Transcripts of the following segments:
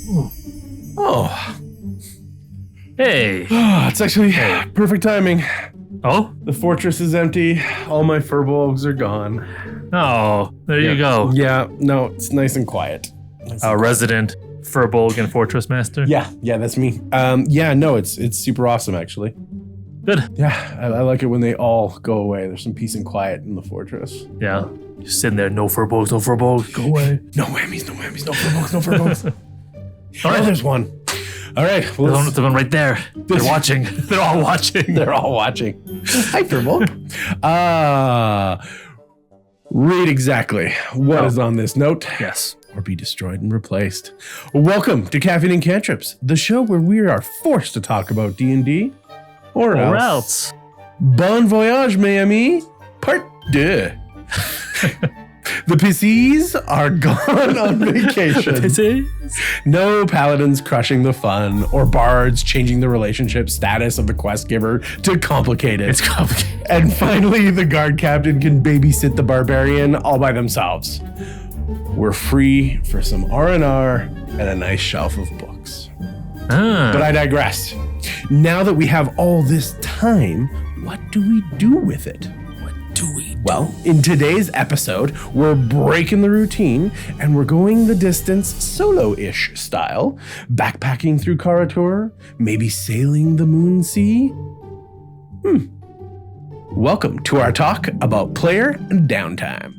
Oh. Hey. It's actually perfect timing. Oh? The fortress is empty. All my furbolgs are gone. Oh, there you go. Yeah, no, it's nice and quiet. Resident Furbolg and Fortress Master. Yeah, that's me. It's super awesome, actually. Good. Yeah, I like it when they all go away. There's some peace and quiet in the fortress. Yeah. Just sitting there, no Furbolgs, go away. No whammies, no furbolgs. All right. Oh, there's one. All right. Well, there's one right there. They're watching. They're all watching. They're all watching. Hi, Furbolg. Read exactly what is on this note. Yes. Or be destroyed and replaced. Welcome to Caffeine and Cantrips, the show where we are forced to talk about D&D or else. Bon voyage, mes amis. Part 2. The PCs are gone on vacation. No paladins crushing the fun or bards changing the relationship status of the quest giver to complicate it. It's complicated. And finally, the guard captain can babysit the barbarian all by themselves. We're free for some R&R and a nice shelf of books. But I digress. Now that we have all this time, what do we do with it? Well, in today's episode, we're breaking the routine and we're going the distance solo-ish style, backpacking through Karator, maybe sailing the moon sea. Welcome to our talk about player downtime.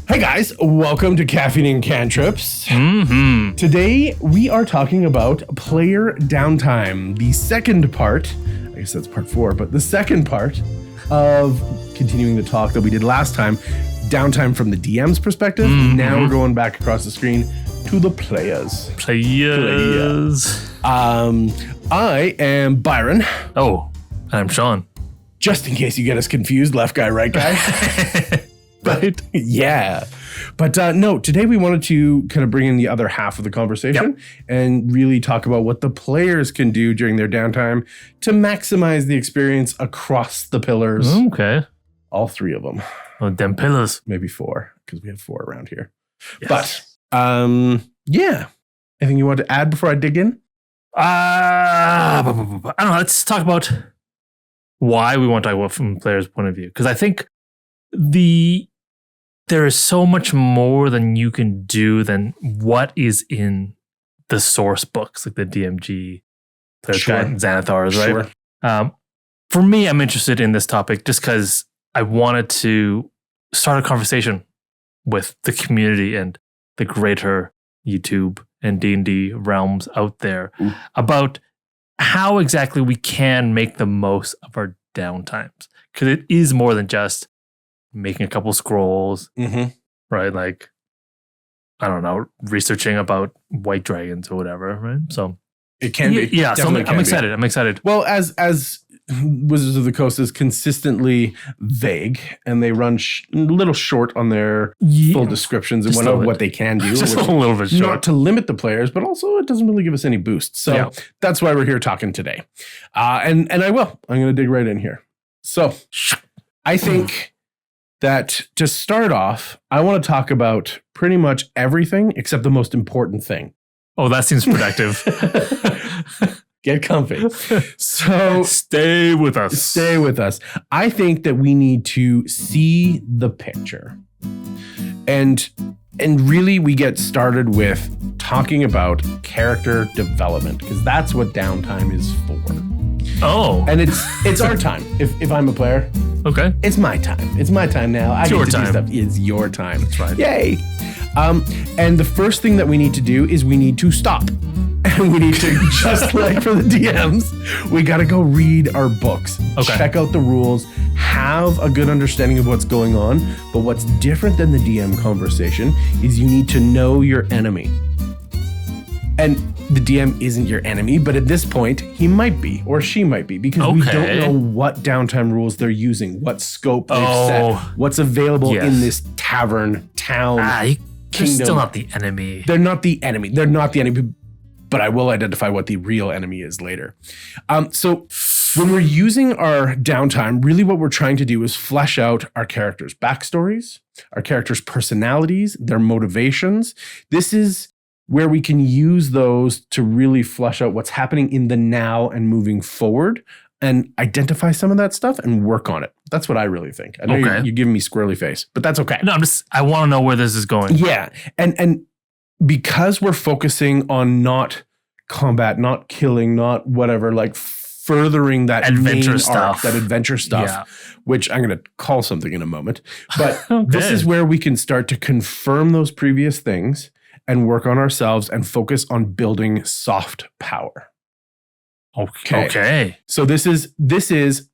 Hey guys, welcome to Caffeine and Cantrips. Today we are talking about player downtime, the second part, I guess that's part 4, but the second part of continuing the talk that we did last time, downtime from the DM's perspective. Now we're going back across the screen to the players. I am Byron. Oh, I'm Sean. Just in case you get us confused, left guy, right guy. Right? Yeah. But no, today we wanted to kind of bring in the other half of the conversation and really talk about what the players can do during their downtime to maximize the experience across the pillars. Okay. All 3 of them. Oh, them pillars. Maybe 4, because we have 4 around here. Yes. But, yeah. Anything you want to add before I dig in? I don't know. Let's talk about why we want to talk about from the player's point of view. Because I think there is so much more than you can do than what is in the source books, like the DMG, Player's Guide, and Xanathar's, right? For me, I'm interested in this topic just because I wanted to start a conversation with the community and the greater YouTube and D&D realms out there about how exactly we can make the most of our downtimes. Because it is more than just making a couple scrolls, right? Like, I don't know, researching about white dragons or whatever, right? So it can be. Yeah, so I'm excited. I'm excited. Well, as Wizards of the Coast is consistently vague and they run a little short on their full descriptions and what they can do. Just a little bit short. Not to limit the players, but also it doesn't really give us any boost. So that's why we're here talking today. And I'm going to dig right in here. So I think that to start off, I want to talk about pretty much everything except the most important thing. Oh, that seems productive. Get comfy. So stay with us. Stay with us. I think that we need to see the picture. And really we get started with talking about character development because that's what downtime is for. Oh. And it's our time. If I'm a player. Okay. It's my time. It's my time now. It's your time. Do stuff. It's your time. That's right. Yay. And the first thing that we need to do is we need to stop. And we need to, just like for the DMs, we got to go read our books. Okay. Check out the rules. Have a good understanding of what's going on. But what's different than the DM conversation is you need to know your enemy. And the DM isn't your enemy, but at this point, he might be or she might be because we don't know what downtime rules they're using, what scope they've set, what's available in this tavern, town, they're kingdom. Still not the enemy. They're not the enemy. They're not the enemy, but I will identify what the real enemy is later. So When we're using our downtime, really what we're trying to do is flesh out our characters' backstories, our characters' personalities, their motivations. This is where we can use those to really flesh out what's happening in the now and moving forward and identify some of that stuff and work on it. That's what I really think. I know you're giving me squirrely face, but that's okay. No, I want to know where this is going. Yeah. And because we're focusing on not combat, not killing, not whatever, like furthering that adventure stuff, which I'm going to call something in a moment. But this is where we can start to confirm those previous things and work on ourselves and focus on building soft power. Okay. So this is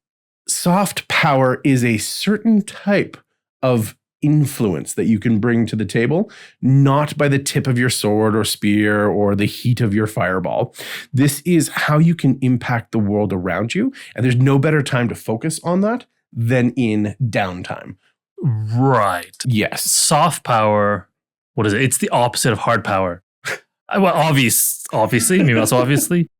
soft power is a certain type of influence that you can bring to the table, not by the tip of your sword or spear or the heat of your fireball. This is how you can impact the world around you. And there's no better time to focus on that than in downtime. Right. Yes. Soft power. What is it? It's the opposite of hard power. Well, obviously, maybe not so obviously.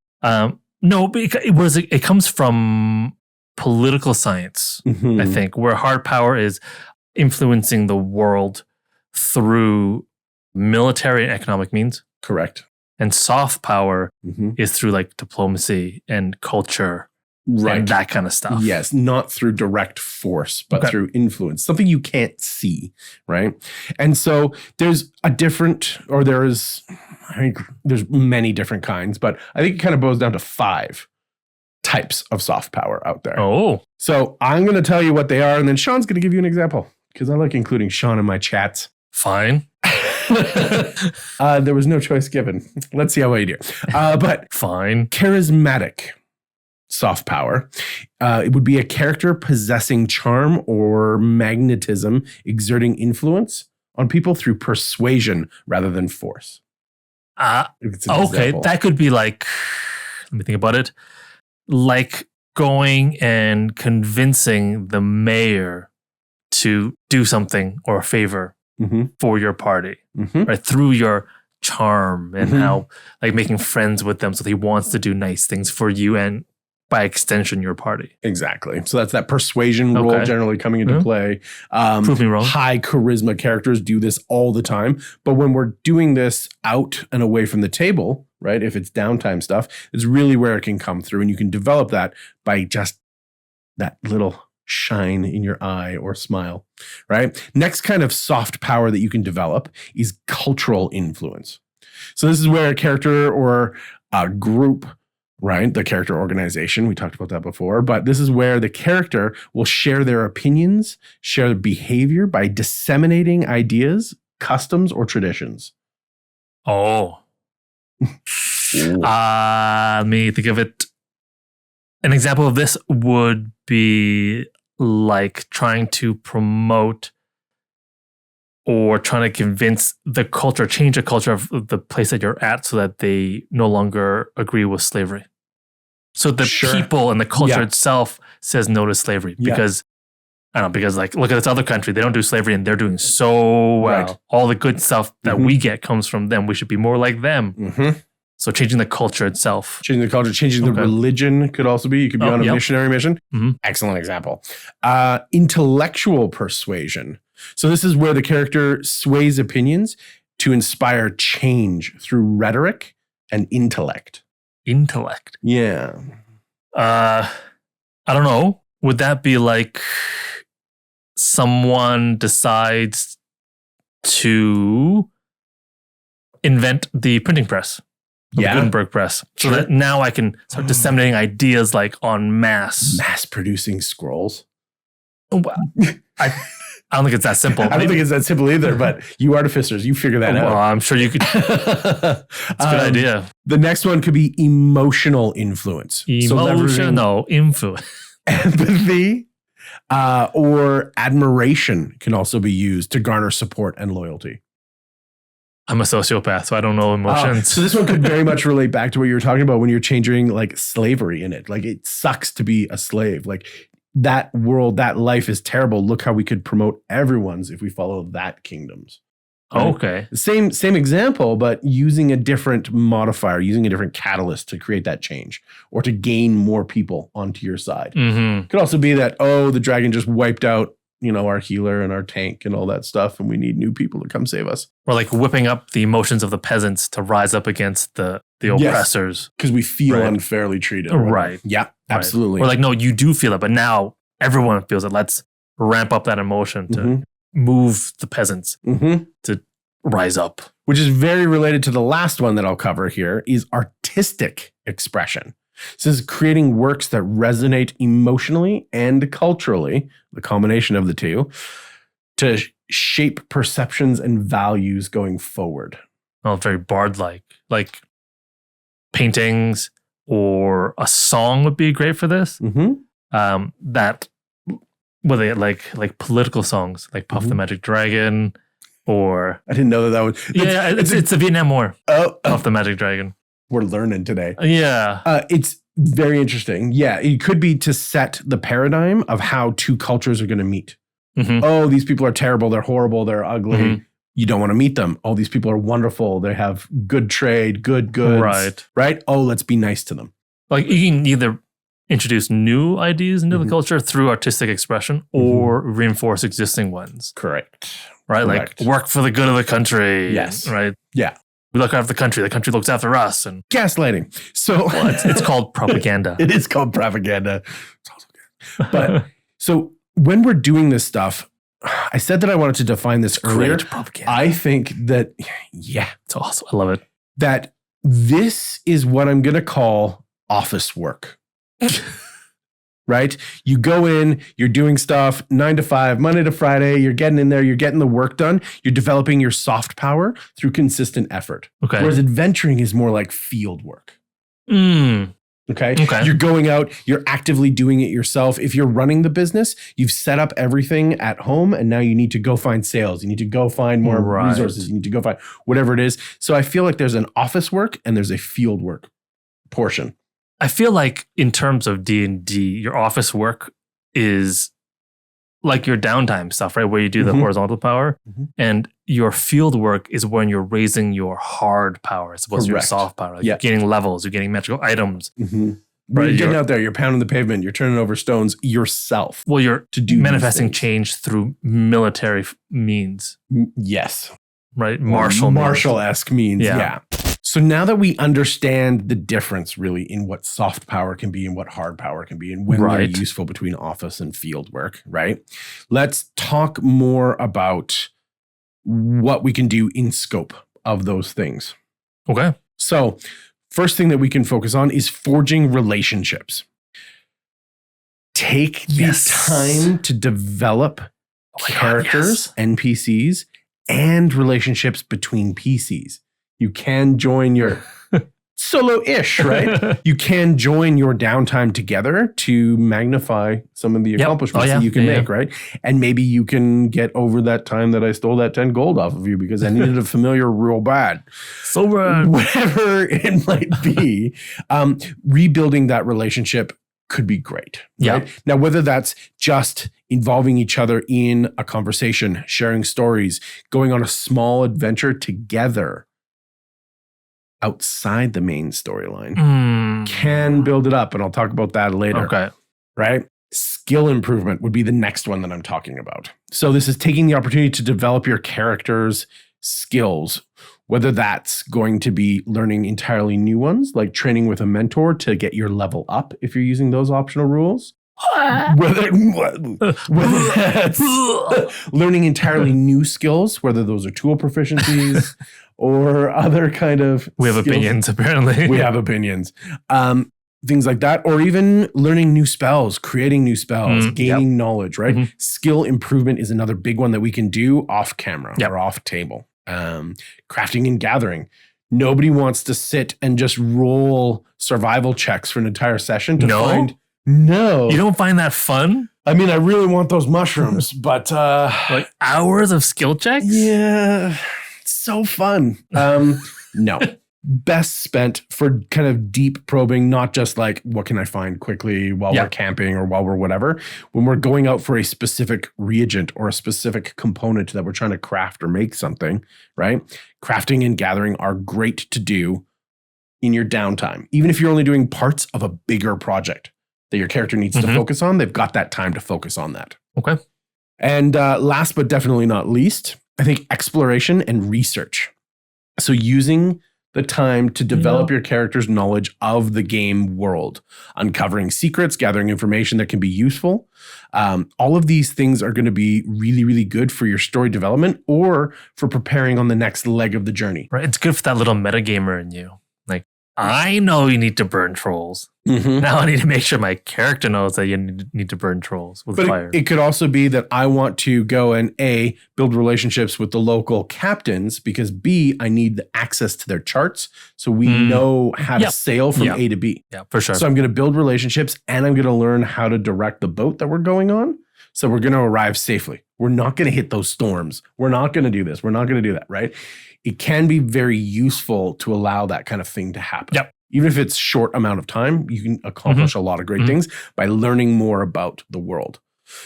No, but it comes from political science, I think, where hard power is influencing the world through military and economic means. Correct. And soft power is through like diplomacy and culture. Right. And that kind of stuff. Yes, not through direct force, but through influence, something you can't see, right? And so there's many different kinds, but I think it kind of boils down to 5 types of soft power out there. Oh. So I'm going to tell you what they are, and then Sean's going to give you an example, because I like including Sean in my chats. Fine. There was no choice given. Let's see how well you do. But fine. Charismatic soft power. It would be a character possessing charm or magnetism, exerting influence on people through persuasion rather than force. Okay, that could be like, let me think about it, like going and convincing the mayor to do something or a favor for your party, right? Through your charm and how, like, making friends with them so he wants to do nice things for you and by extension, your party. Exactly. So that's that persuasion role generally coming into play. Prove me wrong. High charisma characters do this all the time. But when we're doing this out and away from the table, right, if it's downtime stuff, it's really where it can come through. And you can develop that by just that little shine in your eye or smile, right? Next kind of soft power that you can develop is cultural influence. So this is where a character or a group, right? The character organization, we talked about that before, but this is where the character will share their opinions, share their behavior by disseminating ideas, customs, or traditions. Oh. Let me think of it. An example of this would be like trying to promote or trying to convince the culture, change the culture of the place that you're at so that they no longer agree with slavery. So the people and the culture itself says no to slavery because, I don't know, because like, look at this other country, they don't do slavery and they're doing so well. Right. All the good stuff that we get comes from them. We should be more like them. So changing the culture itself. Changing the culture, changing the religion could also be. You could be on a missionary mission. Excellent example. Intellectual persuasion. So this is where the character sways opinions to inspire change through rhetoric and intellect. Intellect. Yeah. I don't know. Would that be like someone decides to invent the printing press? The Gutenberg press. So that now I can start disseminating ideas like en masse. Mass producing scrolls. I don't think it's that simple. I don't think it's that simple either, but you artificers, you figure that out. Well, I'm sure you could. It's a good idea. The next one could be emotional influence. Emotional influence. Empathy or admiration can also be used to garner support and loyalty. I'm a sociopath, so I don't know emotions. So this one could very much relate back to what you were talking about when you're changing like slavery in it. Like it sucks to be a slave. Like that world, that life is terrible. Look how we could promote everyone's if we follow that kingdom's. Right? Okay. Same example, but using a different modifier, using a different catalyst to create that change or to gain more people onto your side. Mm-hmm. Could also be that, the dragon just wiped out, our healer and our tank and all that stuff, and we need new people to come save us. Or like whipping up the emotions of the peasants to rise up against the oppressors. Because we feel unfairly treated. Right. Yeah, absolutely. Or like, no, you do feel it, but now everyone feels it. Let's ramp up that emotion to move the peasants to rise up. Which is very related to the last one that I'll cover here is artistic expression. This is creating works that resonate emotionally and culturally, the combination of the two, to shape perceptions and values going forward. Oh, very bard-like. Like paintings or a song would be great for this. That were they like political songs, like Puff the Magic Dragon, or I didn't know that would. It's the Vietnam War. Puff the Magic Dragon. We're learning today. Yeah, it's very interesting. Yeah, it could be to set the paradigm of how two cultures are going to meet. Oh, these people are terrible. They're horrible. They're ugly. You don't want to meet them. Oh, these people are wonderful. They have good trade, good goods. Right. Oh, let's be nice to them. Like you can either introduce new ideas into the culture through artistic expression or reinforce existing ones. Correct. Right? Like work for the good of the country. Yes. Right? Yeah. We look after the country looks after us. And gaslighting. So it's called propaganda. It is called propaganda. It's also good. But so when we're doing this stuff, I said that I wanted to define this earlier. Propaganda. I think that, it's awesome. I love it. That this is what I'm going to call office work. Right? You go in, you're doing stuff 9 to 5, Monday to Friday, you're getting in there, you're getting the work done, you're developing your soft power through consistent effort. Okay. Whereas adventuring is more like field work. Okay? You're going out, you're actively doing it yourself. If you're running the business, you've set up everything at home and now you need to go find sales. You need to go find more resources. You need to go find whatever it is. So I feel like there's an office work and there's a field work portion. I feel like in terms of D&D, your office work is like your downtime stuff, right? Where you do the horizontal power. And your field work is when you're raising your hard power as opposed to your soft power. Like you're getting levels, you're getting magical items. Right, you're getting out there, you're pounding the pavement, you're turning over stones yourself. Well, you're manifesting change through military means. Yes. Right? Martial-esque means, yeah. So now that we understand the difference really in what soft power can be and what hard power can be and when they're useful between office and field work, right? Let's talk more about what we can do in scope of those things. Okay. So first thing that we can focus on is forging relationships. Take the time to develop characters, NPCs, and relationships between PCs. You can join your solo-ish, right? You can join your downtime together to magnify some of the accomplishments that you can make, right? And maybe you can get over that time that I stole that 10 gold off of you because I needed a familiar real bad. So bad. Whatever it might be, rebuilding that relationship could be great. Right? Now, whether that's just involving each other in a conversation, sharing stories, going on a small adventure together, outside the main storyline can build it up. And I'll talk about that later. Okay. Right? Skill improvement would be the next one that I'm talking about. So this is taking the opportunity to develop your character's skills, whether that's going to be learning entirely new ones, like training with a mentor to get your level up if you're using those optional rules. Whether that's learning entirirely new skills, whether those are tool proficiencies or other kind of We have skills. opinions, apparently. We have opinions. Things like that, or even learning new spells, creating new spells, gaining knowledge, right? Skill improvement is another big one that we can do off camera or off table. Crafting and gathering. Nobody wants to sit and just roll survival checks for an entire session to find... No. You don't find that fun? I mean, I really want those mushrooms, but... like hours of skill checks? Yeah. It's so fun. No. best spent for kind of deep probing, not just like, what can I find quickly while we're camping or while we're whatever. When we're going out for a specific reagent or a specific component that we're trying to craft or make something, right? Crafting and gathering are great to do in your downtime. Even if you're only doing parts of a bigger project that your character needs to focus on, they've got that time to focus on that. Okay. And last but definitely not least, I think exploration and research. So using the time to develop your character's knowledge of the game world, uncovering secrets, gathering information that can be useful. All of these things are going to be really, really good for your story development or for preparing on the next leg of the journey. Right. It's good for that little metagamer in you. Like, I know you need to burn trolls. Now I need to make sure my character knows that you need to burn trolls with fire. It could also be that I want to go and A, build relationships with the local captains because B, I need the access to their charts so we know how to sail from A to B. Yeah, for sure. So I'm going to build relationships and I'm going to learn how to direct the boat that we're going on. So we're going to arrive safely. We're not going to hit those storms. We're not going to do this. We're not going to do that, right? It can be very useful to allow that kind of thing to happen. Yep. Even if it's short amount of time, you can accomplish a lot of great things by learning more about the world.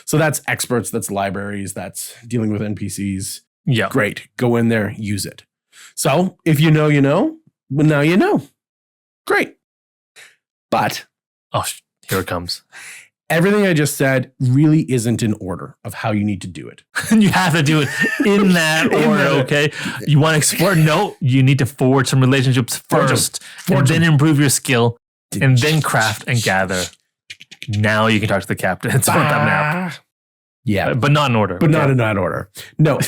So that's experts, that's libraries, that's dealing with NPCs. Yeah. Great. Go in there, use it. So if you know, you know. Well, now you know. Great. But here it comes. Everything I just said really isn't in order of how you need to do it. You have to do it in that order, okay? You want to explore? No, you need to forge some relationships first, and then improve your skill, and then craft and gather. Now you can talk to the captain and start that map. Yeah. But not in order. But not in that order. No.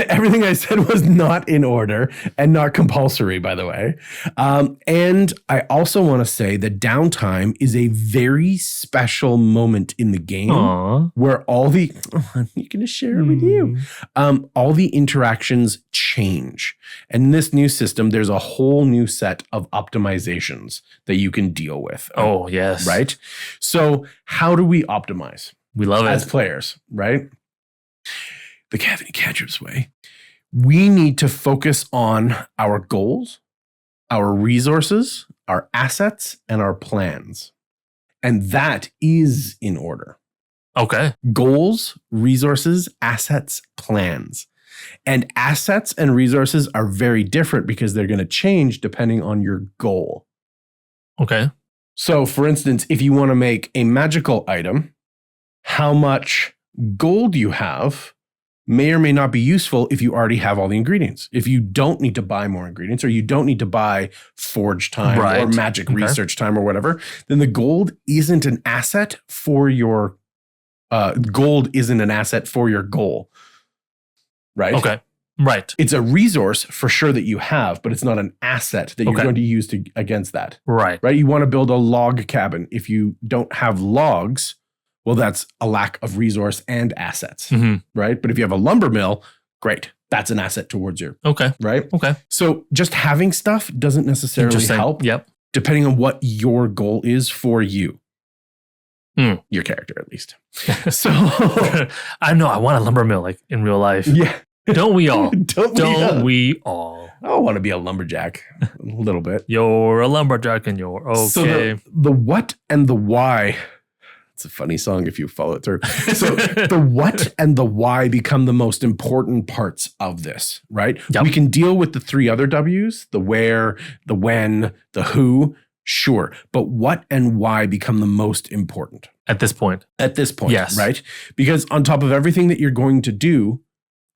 Everything I said was not in order and not compulsory, by the way. And I also want to say that downtime is a very special moment in the game where all the... I'm going to share it with you. All the interactions change. And in this new system, there's a whole new set of optimizations that you can deal with. Oh, yes. Right? So how do we optimize? We love it. As players, right? The Caffeine&Cantrips way. We need to focus on our goals, our resources, our assets, and our plans. And that is in order. Okay. Goals, resources, assets, plans. And assets and resources are very different because they're going to change depending on your goal. Okay. So, for instance, if you want to make a magical item, how much gold you have may or may not be useful if you already have all the ingredients. If you don't need to buy more ingredients or you don't need to buy forge time or magic research time or whatever, then the gold isn't an asset for your gold isn't an asset for your goal. Right? Okay. Right. It's a resource for sure that you have, but it's not an asset that you're going to use against that. Right. Right? You want to build a log cabin. If you don't have logs, well, that's a lack of resource and assets, right? But if you have a lumber mill, great. That's an asset towards you. Okay. Right? Okay. So just having stuff doesn't necessarily help. Yep. Depending on what your goal is for you. Your character, at least. So I know I want a lumber mill like in real life. Yeah. Don't we all? Don't we all? I want to be a lumberjack a little bit. You're a lumberjack and you're okay. So the what and the why... It's a funny song if you follow it through. So the what and the why become the most important parts of this, right? Yep. We can deal with the three other W's, the where, the when, the who, sure. But what and why become the most important. At this point, yes. Right? Because on top of everything that you're going to do,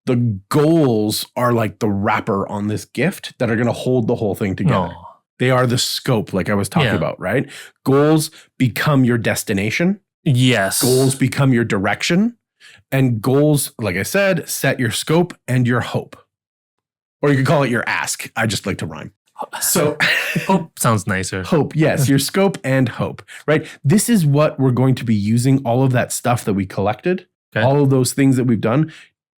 the goals are like the wrapper on this gift that are going to hold the whole thing together. They are the scope, like I was talking about, right? Goals become your destination. Yes. Goals become your direction, and goals, like I said, set your scope and your hope. Or you could call it your ask. I just like to rhyme. So hope sounds nicer. Hope, yes, your scope and hope, right? This is what we're going to be using all of that stuff that we collected, all of those things that we've done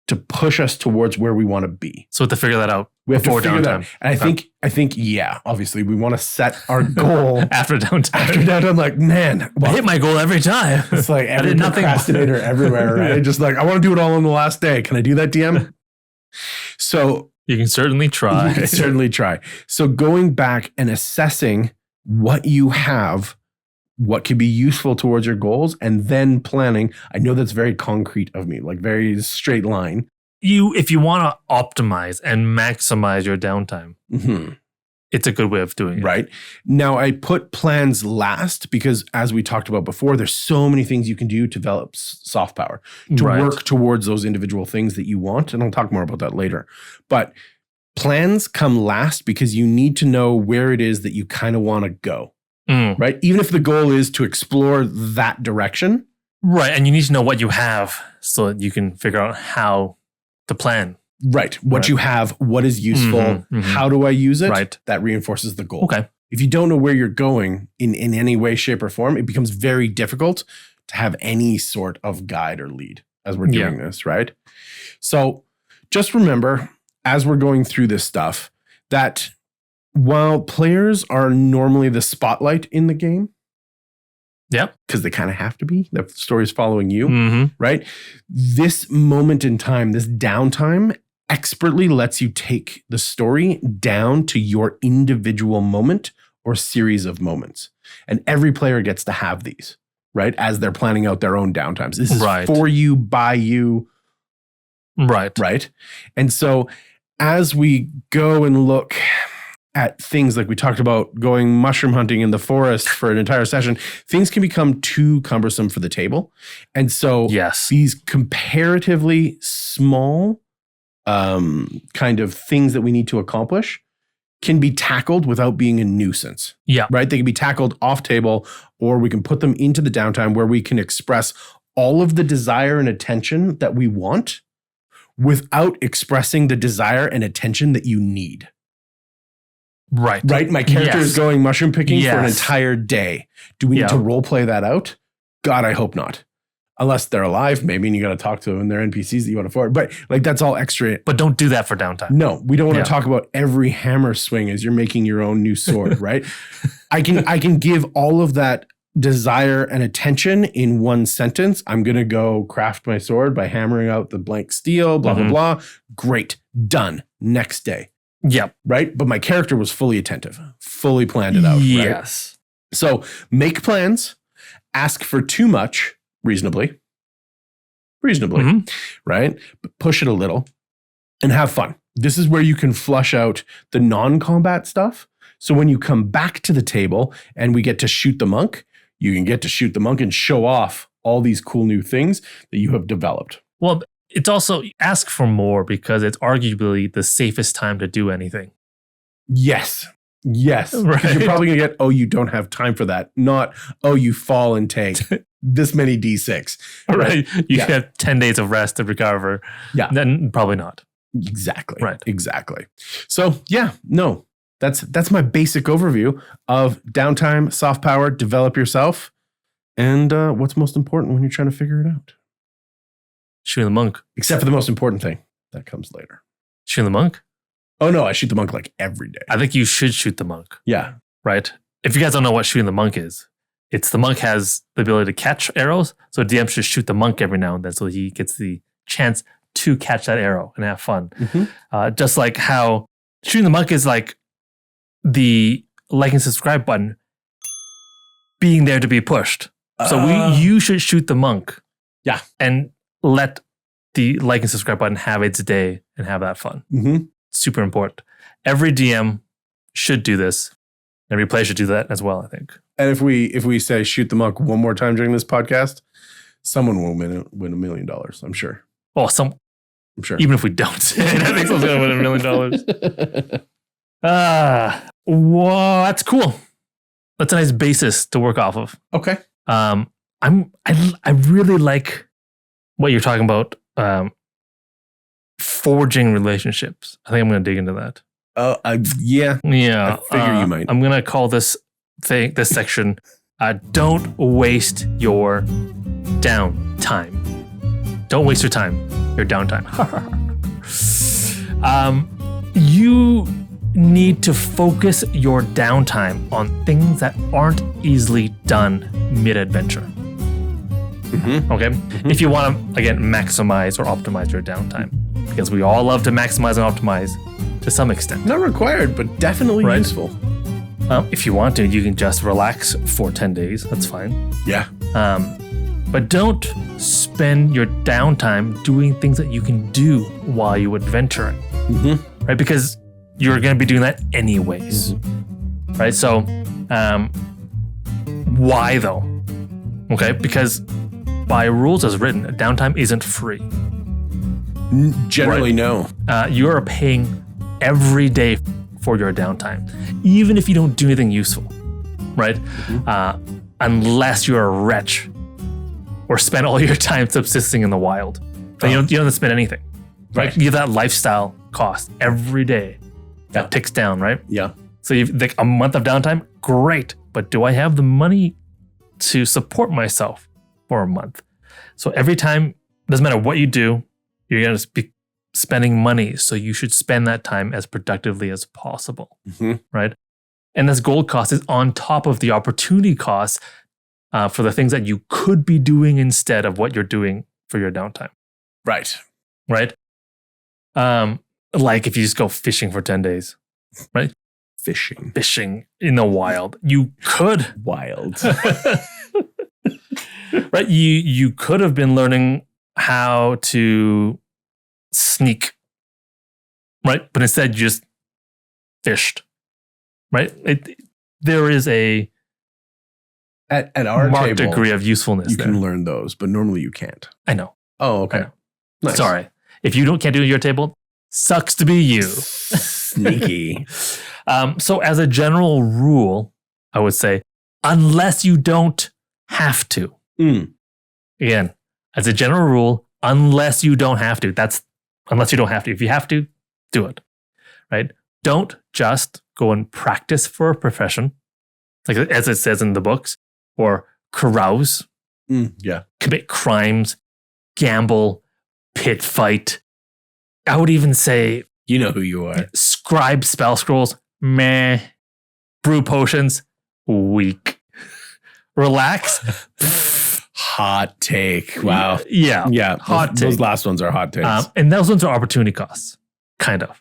to push us towards where we want to be. So to figure that out. We have to figure that out. And I think, yeah, obviously we want to set our goal after downtime. After downtime, like, man, I hit my goal every time. It's like every procrastinator everywhere, right? Just like, I want to do it all on the last day. Can I do that, DM? So You can certainly try. You can certainly try. So going back and assessing what you have, what could be useful towards your goals, and then planning. I know that's very concrete of me, like very straight line. If you want to optimize and maximize your downtime, it's a good way of doing it. Right. Now, I put plans last because, as we talked about before, there's so many things you can do to develop soft power, to work towards those individual things that you want. And I'll talk more about that later. But plans come last because you need to know where it is that you kind of want to go. Right. Even if the goal is to explore that direction. Right. And you need to know what you have so that you can figure out how to plan. Right. What you have, what is useful, how do I use it? Right. That reinforces the goal. Okay. If you don't know where you're going in any way, shape, or form, it becomes very difficult to have any sort of guide or lead as we're doing this, right? So just remember, as we're going through this stuff, that while players are normally the spotlight in the game, because they kind of have to be, the story's following you, right? This moment in time, this downtime, expertly lets you take the story down to your individual moment or series of moments. And every player gets to have these, right? As they're planning out their own downtimes. This is for you, by you. Right. And so as we go and look at things like we talked about going mushroom hunting in the forest for an entire session, things can become too cumbersome for the table. And so these comparatively small kind of things that we need to accomplish can be tackled without being a nuisance. Right? They can be tackled off table, or we can put them into the downtime where we can express all of the desire and attention that we want without expressing the desire and attention that you need. Right. My character is going mushroom picking for an entire day. Do we need to role play that out? God, I hope not. Unless they're alive, maybe, and you got to talk to them and they're NPCs that you want to forward. But like that's all extra. But don't do that for downtime. No, we don't want to talk about every hammer swing as you're making your own new sword, right? I can give all of that desire and attention in one sentence. I'm going to go craft my sword by hammering out the blank steel, blah, blah, blah. Great. Done. Next day. Right? But my character was fully attentive, fully planned it out. Right? So make plans, ask for too much reasonably, right? But push it a little and have fun. This is where you can flush out the non-combat stuff. So when you come back to the table and we get to shoot the monk, you can get to shoot the monk and show off all these cool new things that you have developed. Well, it's also ask for more because it's arguably the safest time to do anything. Yes. Right. You're probably going to get, you don't have time for that. Not, you fall and take this many D6. Right. You have 10 days of rest to recover. Then probably not. Exactly. Right. Exactly. So that's my basic overview of downtime, soft power, develop yourself, and what's most important when you're trying to figure it out. Shooting the monk. Except for the most important thing. That comes later. Shooting the monk? Oh, no. I shoot the monk like every day. I think you should shoot the monk. Yeah. Right? If you guys don't know what shooting the monk is, it's the monk has the ability to catch arrows. So DM should shoot the monk every now and then so he gets the chance to catch that arrow and have fun. Just like how shooting the monk is like the like and subscribe button being there to be pushed. So you should shoot the monk. And let the like and subscribe button have its day and have that fun. Super important. Every DM should do this. Every player should do that as well, I think. And if we say shoot the monk one more time during this podcast, someone will win $1 million, I'm sure. Oh, I'm sure. Even if we don't, I think someone's going to win $1 million. Well, that's cool. That's a nice basis to work off of. Okay. I really like what you're talking about, forging relationships. I think I'm going to dig into that. Yeah. I figure you might. I'm going to call this section, don't waste your downtime. Don't waste your time, your downtime. You need to focus your downtime on things that aren't easily done mid-adventure. Okay? If you want to, again, maximize or optimize your downtime, because we all love to maximize and optimize, to some extent. Not required, but definitely Right. useful. If you want to, you can just relax for 10 days. That's fine. Yeah. But don't spend your downtime doing things that you can do while you adventuring, right? Because you're going to be doing that anyways, right? So, why though? Okay, because by rules as written, downtime isn't free. Generally, no. You are paying every day for your downtime, even if you don't do anything useful, right? Unless you're a wretch or spend all your time subsisting in the wild. Then you don't have to spend anything, right? You have that lifestyle cost every day that ticks down, right? Yeah. So you've like a month of downtime, great. But do I have the money to support myself for a month? So every time, doesn't matter what you do, you're going to be spending money. So you should spend that time as productively as possible, right? And this gold cost is on top of the opportunity cost for the things that you could be doing instead of what you're doing for your downtime. Right. Right? Like if you just go fishing for 10 days, right? Fishing in the wild. You could. Wild. Right? You could have been learning how to sneak, right? But instead you just fished, right? There is a at our marked table, degree of usefulness you there. can learn those, but normally you can't. I know. Oh, okay. I know. Nice. Sorry. If you can't do it at your table, sucks to be you. Sneaky. So as a general rule, I would say, unless you don't have to. Again, as a general rule, unless you don't have to. Unless you don't have to. If you have to, do it. Right? Don't just go and practice for a profession, like as it says in the books, or carouse, commit crimes, gamble, pit fight. I would even say, you know who you are. Scribe spell scrolls, meh. Brew potions, weak. Relax. Hot take. Wow. Yeah. Yeah. Hot those take. last ones are hot takes. And those ones are opportunity costs, kind of.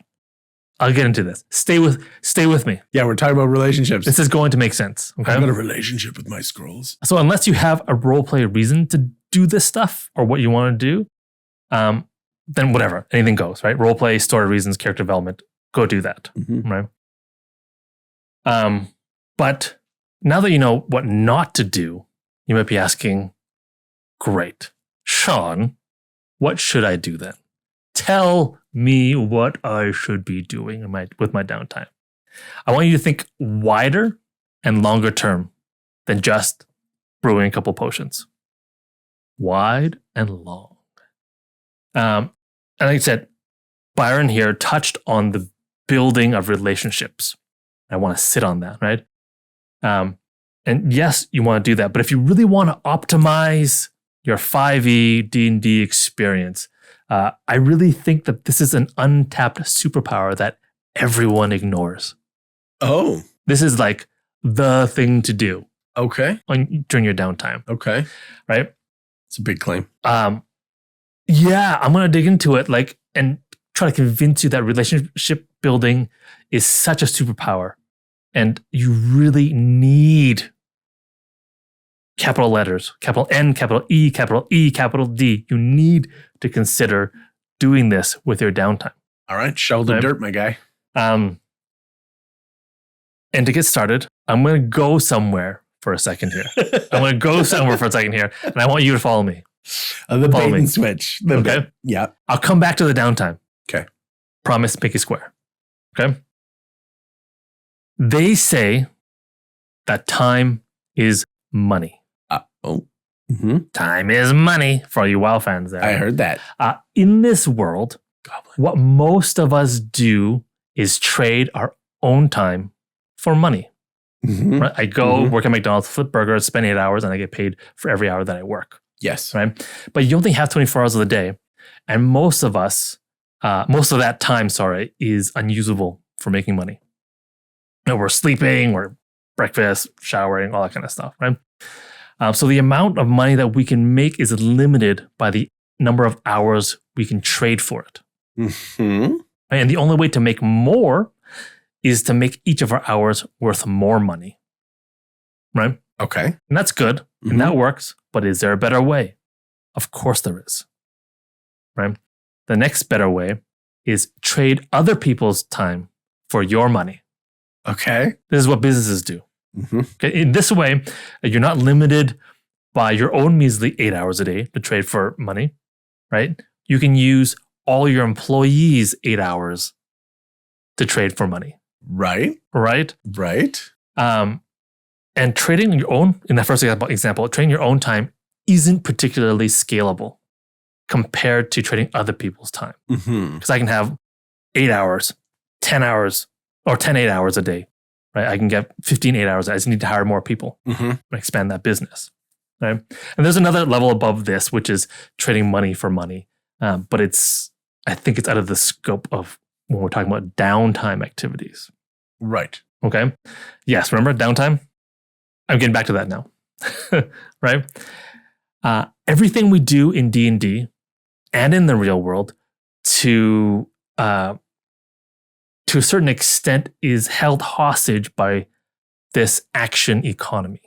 I'll get into this. Stay with me. Yeah, we're talking about relationships. This is going to make sense. Okay. I've got a relationship with my scrolls. So unless you have a roleplay reason to do this stuff or what you want to do, then whatever, anything goes, right? Roleplay, story reasons, character development, go do that, right? But now that you know what not to do, you might be asking, great, Sean, what should I do then? Tell me what I should be doing with my downtime. I want you to think wider and longer term than just brewing a couple potions. Wide and long. And like I said, Byron here touched on the building of relationships. I want to sit on that, right? And yes, you want to do that. But if you really want to optimize your 5e D&D experience, I really think that this is an untapped superpower that everyone ignores. Oh. This is like the thing to do. Okay. During your downtime. Okay. Right? It's a big claim. Yeah, I'm going to dig into it and try to convince you that relationship building is such a superpower. And you really need capital letters, capital N, capital E, capital E, capital D. You need to consider doing this with your downtime. All right. Shovel the dirt, my guy. And to get started, I'm going to go somewhere for a second here. I'm going to go somewhere for a second here. And I want you to follow me. The bait and switch. Okay. Yeah. I'll come back to the downtime. Okay. Promise, make it square. Okay. They say that time is money. Time is money for all you WoW fans there. I heard that. In this world, what most of us do is trade our own time for money. Right? I go work at McDonald's, flip burgers, spend 8 hours, and I get paid for every hour that I work. Yes. Right. But you only have 24 hours of the day. And most of that time, is unusable for making money. We're sleeping, we're breakfast, showering, all that kind of stuff, right? So the amount of money that we can make is limited by the number of hours we can trade for it. Right? And the only way to make more is to make each of our hours worth more money. Right? Okay. And that's good. And that works. But is there a better way? Of course there is. Right? The next better way is trade other people's time for your money. Okay. This is what businesses do. Okay? In this way, you're not limited by your own measly 8 hours a day to trade for money, right? You can use all your employees' 8 hours to trade for money. Right. Right? Right. And trading your own, in that first example, trading your own time isn't particularly scalable compared to trading other people's time. Because I can have 8 hours, 10 hours, or 10 8 hours a day, right? I can get 15 8 hours. I just need to hire more people and expand that business, right? And there's another level above this, which is trading money for money. But I think it's out of the scope of when we're talking about downtime activities. Right. Okay. Yes. Remember downtime? I'm getting back to that now, right? Everything we do in D&D and in the real world to a certain extent is held hostage by this action economy.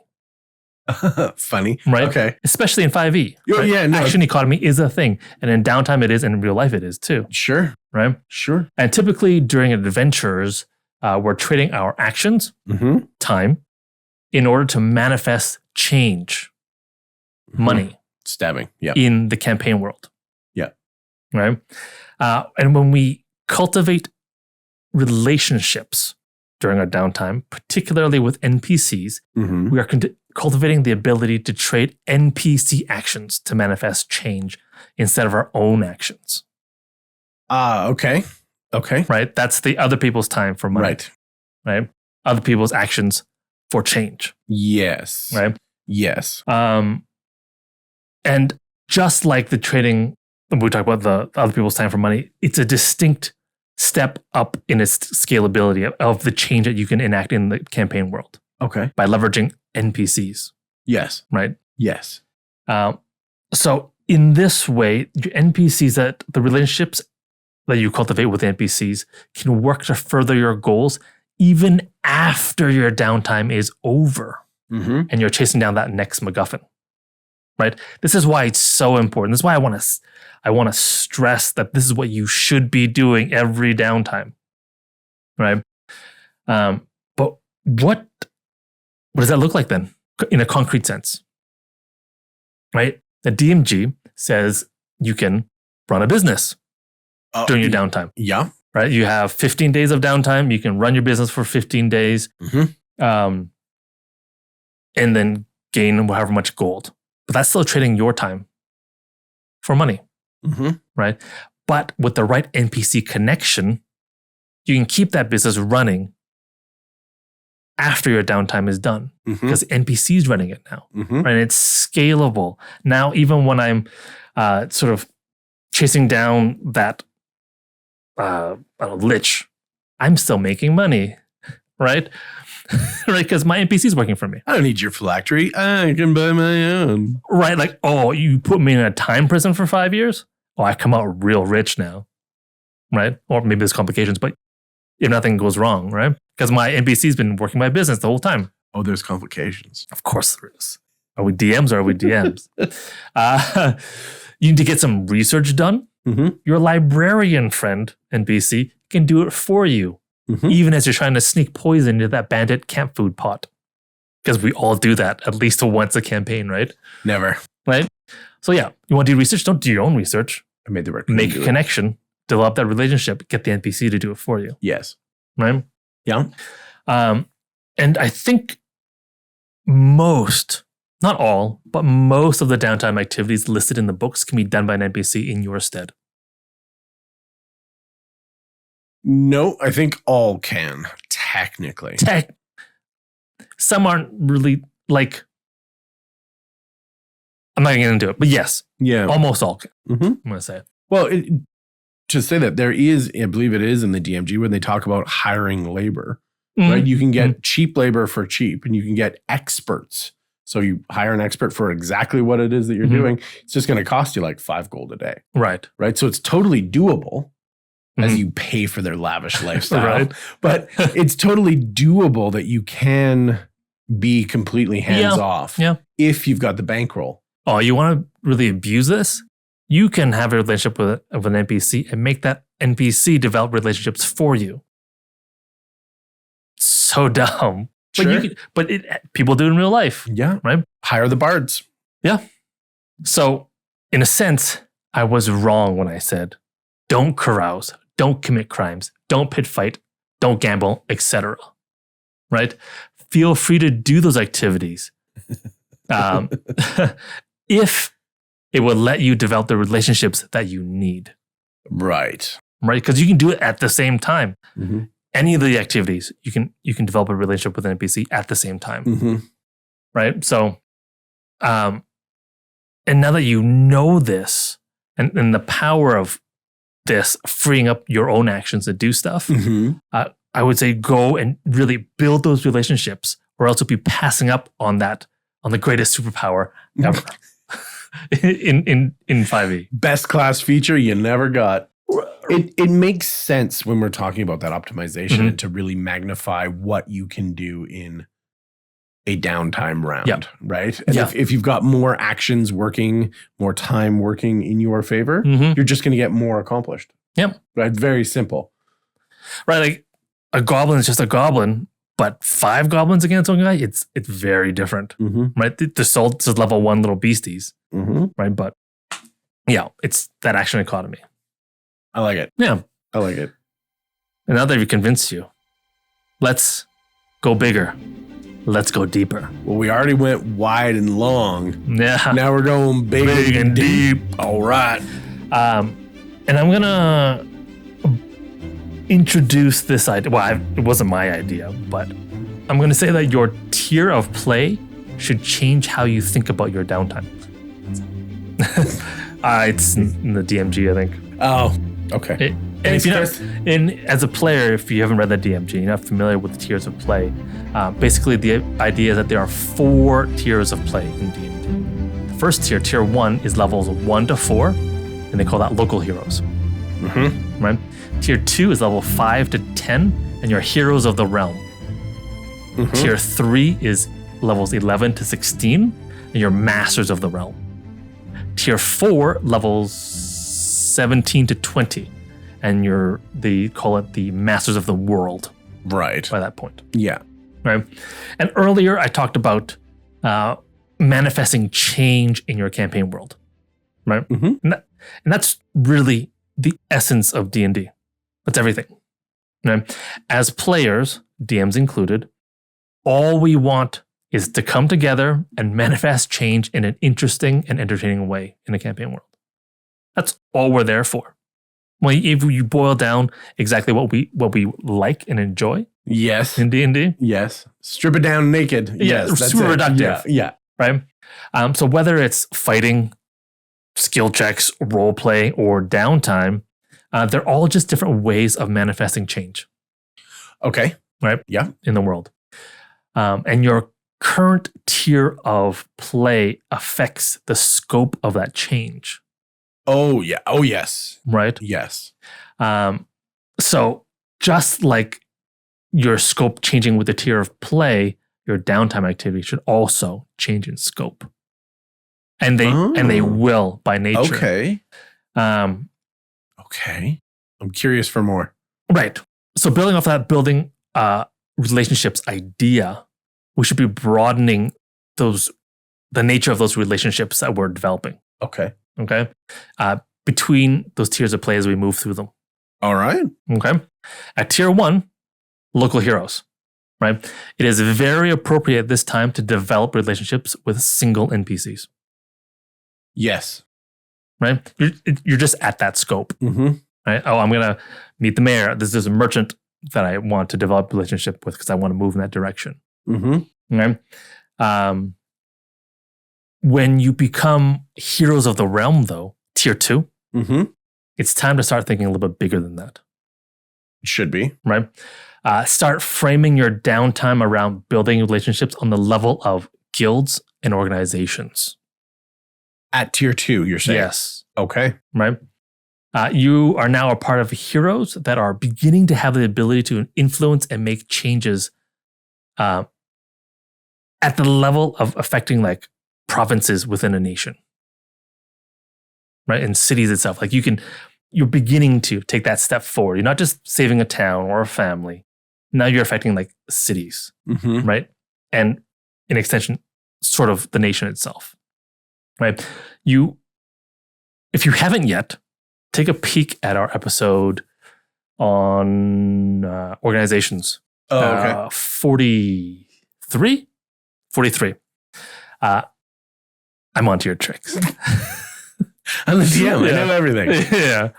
Funny. Right? Okay. Especially in 5e. Oh, right? yeah, no. Action economy is a thing. And in downtime it is, and in real life it is too. Sure. Right? Sure. And typically during adventures, we're trading our actions, time, in order to manifest change, money. Stabbing. Yeah. In the campaign world. Yeah. Right? And when we cultivate relationships during our downtime, particularly with NPCs, we are cultivating the ability to trade NPC actions to manifest change instead of our own actions. Okay. Okay. Right? That's the other people's time for money. Right. Right? Other people's actions for change. Yes. Right? Yes. And just like the trading, we talk about the other people's time for money, it's a distinct step up in its scalability of the change that you can enact in the campaign world. Okay. By leveraging NPCs. Yes. Right? Yes. So in this way, your NPCs, that the relationships that you cultivate with NPCs can work to further your goals even after your downtime is over and you're chasing down that next MacGuffin. Right? This is why it's so important. This is why I want to stress that this is what you should be doing every downtime. Right? But what does that look like then in a concrete sense? Right? The DMG says you can run a business during your downtime. Yeah. Right? You have 15 days of downtime. You can run your business for 15 days and then gain however much gold. But that's still trading your time for money. Right? But with the right NPC connection, you can keep that business running after your downtime is done because NPC is running it now. Right? And it's scalable. Now, even when I'm sort of chasing down that lich, I'm still making money, right? Right? Because my NPC is working for me. I don't need your phylactery. I can buy my own. Right? Like, oh, you put me in a time prison for 5 years? Oh, I come out real rich now, right? Or maybe there's complications, but if nothing goes wrong, right? Because my NPC's been working my business the whole time. Oh, there's complications. Of course there is. Are we DMs or are we DMs? You need to get some research done. Your librarian friend, NPC, can do it for you, even as you're trying to sneak poison into that bandit camp food pot. Because we all do that at least once a campaign, right? Never. Right? So yeah, you want to do research? Don't do your own research. I made the record. Make a connection, develop that relationship, get the NPC to do it for you. Yes. Right? Yeah. And I think most, not all, but most of the downtime activities listed in the books can be done by an NPC in your stead. No, I think all can, technically. Some aren't really like, I'm not going to get into it, but yes. Yeah. Almost all can. I'm going to say it. Well, to say that there is, I believe it is in the DMG when they talk about hiring labor, right? You can get cheap labor for cheap and you can get experts. So you hire an expert for exactly what it is that you're doing. It's just going to cost you like 5 gold a day. Right. Right. So it's totally doable. as you pay for their lavish lifestyle. Right. But it's totally doable that you can be completely hands off if you've got the bankroll. Oh, you want to really abuse this? You can have a relationship with an NPC and make that NPC develop relationships for you. So dumb. Sure. But people do it in real life. Yeah. Right? Hire the bards. Yeah. So, in a sense, I was wrong when I said, don't carouse, don't commit crimes, don't pit fight, don't gamble, etc. Right? Feel free to do those activities. If it will let you develop the relationships that you need. Right. Right? Because you can do it at the same time. Any of the activities, you can develop a relationship with an NPC at the same time. Right? So, and now that you know this and the power of this freeing up your own actions to do stuff, I would say go and really build those relationships, or else you'll be passing up on the greatest superpower ever in 5e. Best class feature you never got. It makes sense when we're talking about that optimization and to really magnify what you can do in a downtime round, right? And if you've got more actions working, more time working in your favor, you're just going to get more accomplished. Yep. Right? Very simple. Right, like a goblin is just a goblin, but 5 goblins against one guy, it's very different, right? The Solts is level 1 little beasties, right? But yeah, it's that action economy. I like it. Yeah. I like it. And now that we've convinced you, let's go bigger. Let's go deeper. Well, we already went wide and long. Yeah. Now we're going big and deep. All right. And I'm going to introduce this idea. Well, it wasn't my idea, but I'm going to say that your tier of play should change how you think about your downtime. It's in the DMG, I think. Oh, okay. As a player, if you haven't read the DMG, you're not familiar with the tiers of play. Basically, the idea is that there are 4 tiers of play in D&D. The first tier, tier 1, is levels 1 to 4, and they call that local heroes. Right? Tier 2 is level 5 to 10, and you're heroes of the realm. Tier 3 is levels 11 to 16, and you're masters of the realm. Tier 4, levels 17 to 20, and they call it the masters of the world. Right. By that point. Yeah. Right. And earlier I talked about manifesting change in your campaign world. Right. And that's really the essence of D&D. That's everything. Right? As players, DMs included, all we want is to come together and manifest change in an interesting and entertaining way in a campaign world. That's all we're there for. Well, if you boil down exactly what we like and enjoy, yes, in D&D, yes, strip it down naked, yes, that's super it. reductive, yeah, right. So whether it's fighting, skill checks, role play, or downtime, they're all just different ways of manifesting change. Okay, right, yeah, in the world, and your current tier of play affects the scope of that change. Oh, yeah. Oh, yes. Right? Yes. So just like your scope changing with the tier of play, your downtime activity should also change in scope. And they will by nature. Okay. Okay. I'm curious for more. Right. So building off that relationships idea, we should be broadening the nature of those relationships that we're developing. Okay. Okay. Between those tiers of play as we move through them. All right. Okay. At tier 1, local heroes, right? It is very appropriate at this time to develop relationships with single NPCs. Yes. Right? You're just at that scope. Right? Oh, I'm going to meet the mayor. This is a merchant that I want to develop a relationship with because I want to move in that direction. Okay. When you become heroes of the realm, though, tier 2, it's time to start thinking a little bit bigger than that. It should be. Right? Start framing your downtime around building relationships on the level of guilds and organizations. At tier 2, you're saying? Yes. Okay. Right? You are now a part of heroes that are beginning to have the ability to influence and make changes at the level of affecting like provinces within a nation, right? And cities itself. Like you're beginning to take that step forward. You're not just saving a town or a family. Now you're affecting like cities, right? And in extension, sort of the nation itself, right? If you haven't yet, take a peek at our episode on organizations. Oh, okay. 43? 43. I'm onto your tricks. I'm the DM. I know everything. Yeah.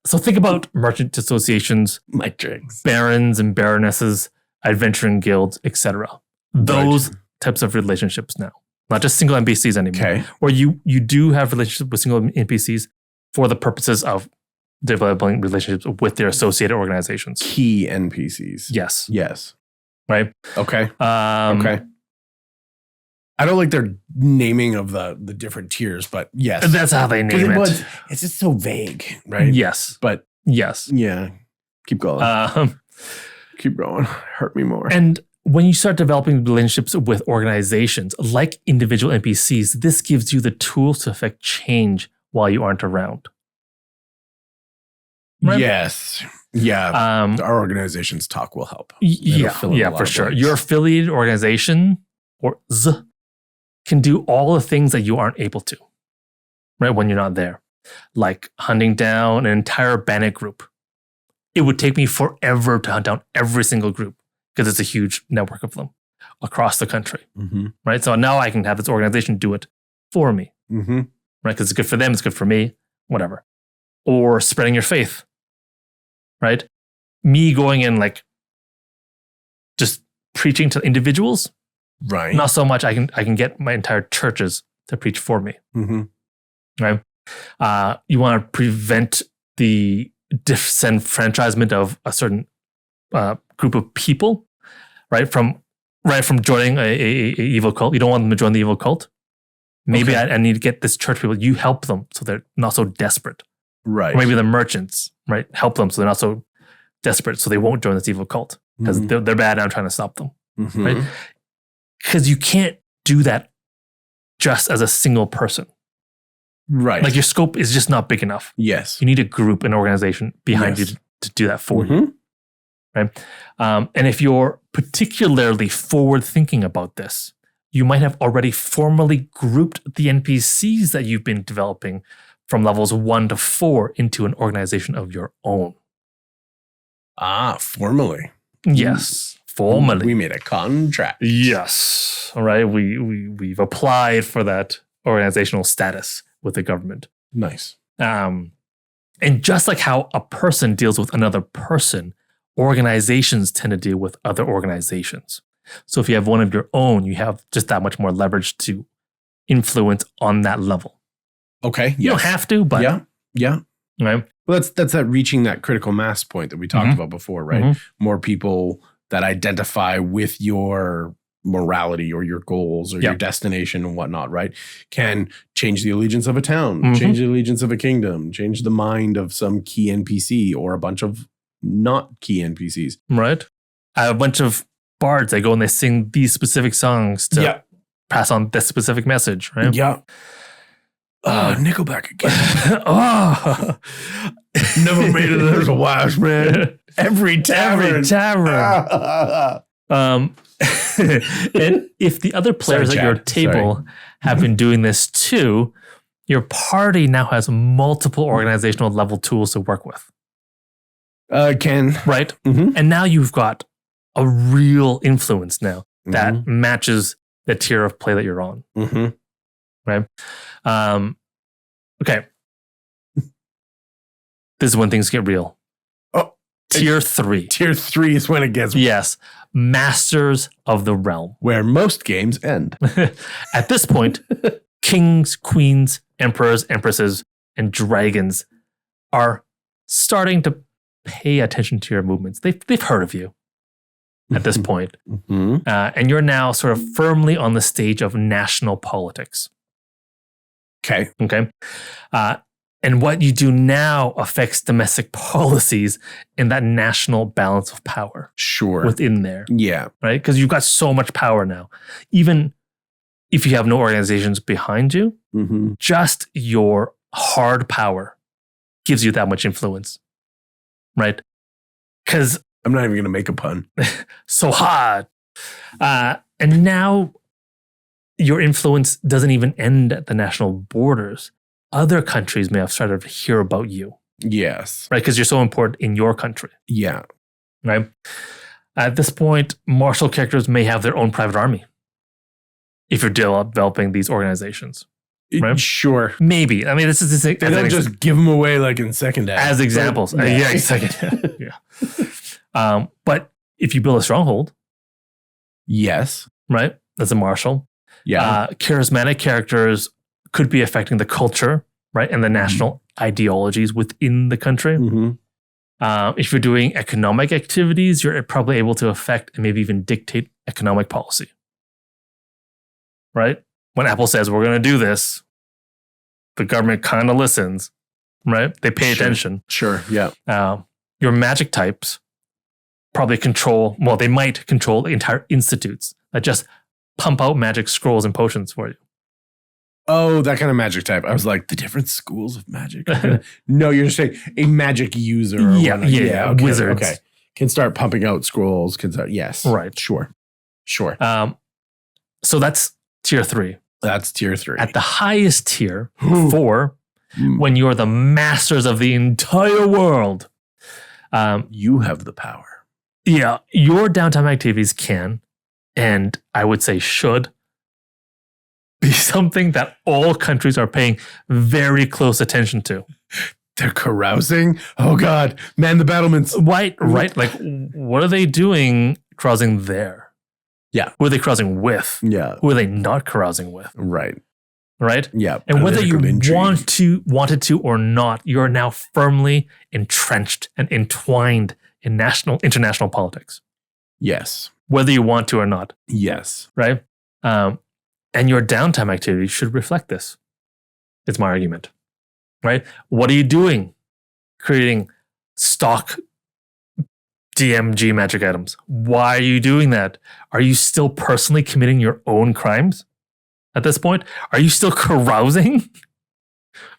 So think about merchant associations, My tricks. barons and baronesses, adventuring guilds, etc. Those types of relationships now, not just single NPCs anymore. Okay. Or you do have relationships with single NPCs for the purposes of developing relationships with their associated organizations. Key NPCs. Yes. Yes. Right. Okay. Okay. I don't like their naming of the different tiers, but yes. That's how they name it. It's just so vague, right? Yes. But yes. Yeah. Keep going. Keep going. Hurt me more. And when you start developing relationships with organizations like individual NPCs, this gives you the tools to affect change while you aren't around. Right? Yes. Yeah. Our organization's talk will help. Yeah, for sure. Your affiliated organization or can do all the things that you aren't able to, right? When you're not there, like hunting down an entire bandit group. It would take me forever to hunt down every single group because it's a huge network of them across the country, right? So now I can have this organization do it for me, right? Because it's good for them, it's good for me, whatever. Or spreading your faith, right? Me going in like just preaching to individuals, right? Not so much. I can get my entire churches to preach for me, right? You want to prevent the disenfranchisement of a certain group of people, right? From joining a evil cult. You don't want them to join the evil cult. Maybe I need to get this church people. You help them so they're not so desperate, right? Or maybe the merchants, right? Help them so they're not so desperate, so they won't join this evil cult because they're bad. And I'm trying to stop them, right? Because you can't do that just as a single person. Right. Like your scope is just not big enough. Yes. You need a group, an organization behind you to do that for you. Right. And if you're particularly forward thinking about this, you might have already formally grouped the NPCs that you've been developing from levels 1 to 4 into an organization of your own. Formally. Yes. Formally. We made a contract. Yes. All right. We've applied for that organizational status with the government. Nice. And just like how a person deals with another person, organizations tend to deal with other organizations. So if you have one of your own, you have just that much more leverage to influence on that level. Okay. You don't have to, but yeah. Right. Well, that's that reaching that critical mass point that we talked about before, right? More people that identify with your morality or your goals or your destination and whatnot, right? Can change the allegiance of a town, change the allegiance of a kingdom, change the mind of some key NPC or a bunch of not key NPCs. Right. I have a bunch of bards that go and they sing these specific songs to pass on this specific message, right? Yeah. Nickelback again. Never made it as a wise man. Every tavern. And if the other players at your table have been doing this too, your party now has multiple organizational level tools to work with. Right? And now you've got a real influence now that matches the tier of play that you're on. Right? Okay. This is when things get real. Tier 3. Tier 3 is when it gets... Yes. Masters of the Realm. Where most games end. At this point, kings, queens, emperors, empresses, and dragons are starting to pay attention to your movements. They've heard of you at this point. And you're now sort of firmly on the stage of national politics. Okay. And what you do now affects domestic policies and that national balance of power. Sure. Within there. Yeah. Right? Because you've got so much power now. Even if you have no organizations behind you, just your hard power gives you that much influence. Right? Because I'm not even going to make a pun. So hard. And now your influence doesn't even end at the national borders. Other countries may have started to hear about you. Yes. Right? Because you're so important in your country. Yeah. Right? At this point, martial characters may have their own private army if you're developing these organizations. Right? Sure. Maybe. I mean, this is they don't just give them away like in second act. As examples. Yeah, second. Yeah. But if you build a stronghold. Yes. Right? That's a martial. Yeah. Charismatic characters could be affecting the culture, right? And the national ideologies within the country. If you're doing economic activities, you're probably able to affect and maybe even dictate economic policy. Right? When Apple says, we're going to do this, the government kind of listens, right? They pay attention. Sure, yeah. Your magic types probably they might control the entire institutes that just pump out magic scrolls and potions for you. Oh, that kind of magic type. I was like, the different schools of magic. No, you're just saying a magic user. Or yeah, okay, wizards. Okay. Can start pumping out scrolls. Yes. Right. Sure. So that's tier 3. That's tier 3. At the highest tier, 4, when you're the masters of the entire world. You have the power. Yeah. Your downtime activities can, and I would say should, be something that all countries are paying very close attention to. They're carousing? Oh, God. Man the battlements. Right. Like, what are they doing carousing there? Yeah. Who are they carousing with? Yeah. Who are they not carousing with? Right. Yeah. And whether you wanted to or not, you're now firmly entrenched and entwined in international politics. Yes. Whether you want to or not. Yes. Right? And your downtime activity should reflect this. It's my argument. Right? What are you doing? Creating stock DMG magic items. Why are you doing that? Are you still personally committing your own crimes at this point? Are you still carousing?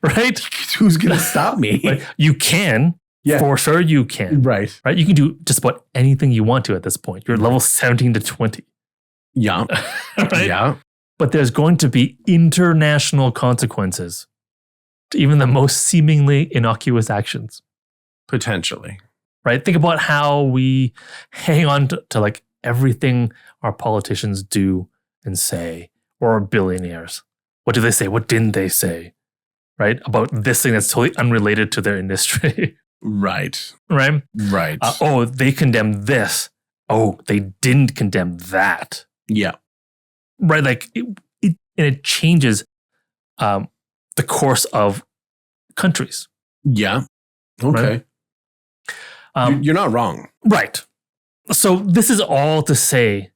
Right? Who's going to stop me? Like, you can. Yeah. For sure you can. Right. You can do just about anything you want to at this point. You're level 17 to 20. Yeah. Right? Yeah. But there's going to be international consequences to even the most seemingly innocuous actions. Potentially. Right? Think about how we hang on to like everything our politicians do and say, or our billionaires. What do they say? What didn't they say? Right? About this thing that's totally unrelated to their industry. Right. Right? Right. They condemned this. Oh, they didn't condemn that. Yeah. Right? Like it changes the course of countries. Yeah. Okay. Right? You're not wrong. Right. So this is all to say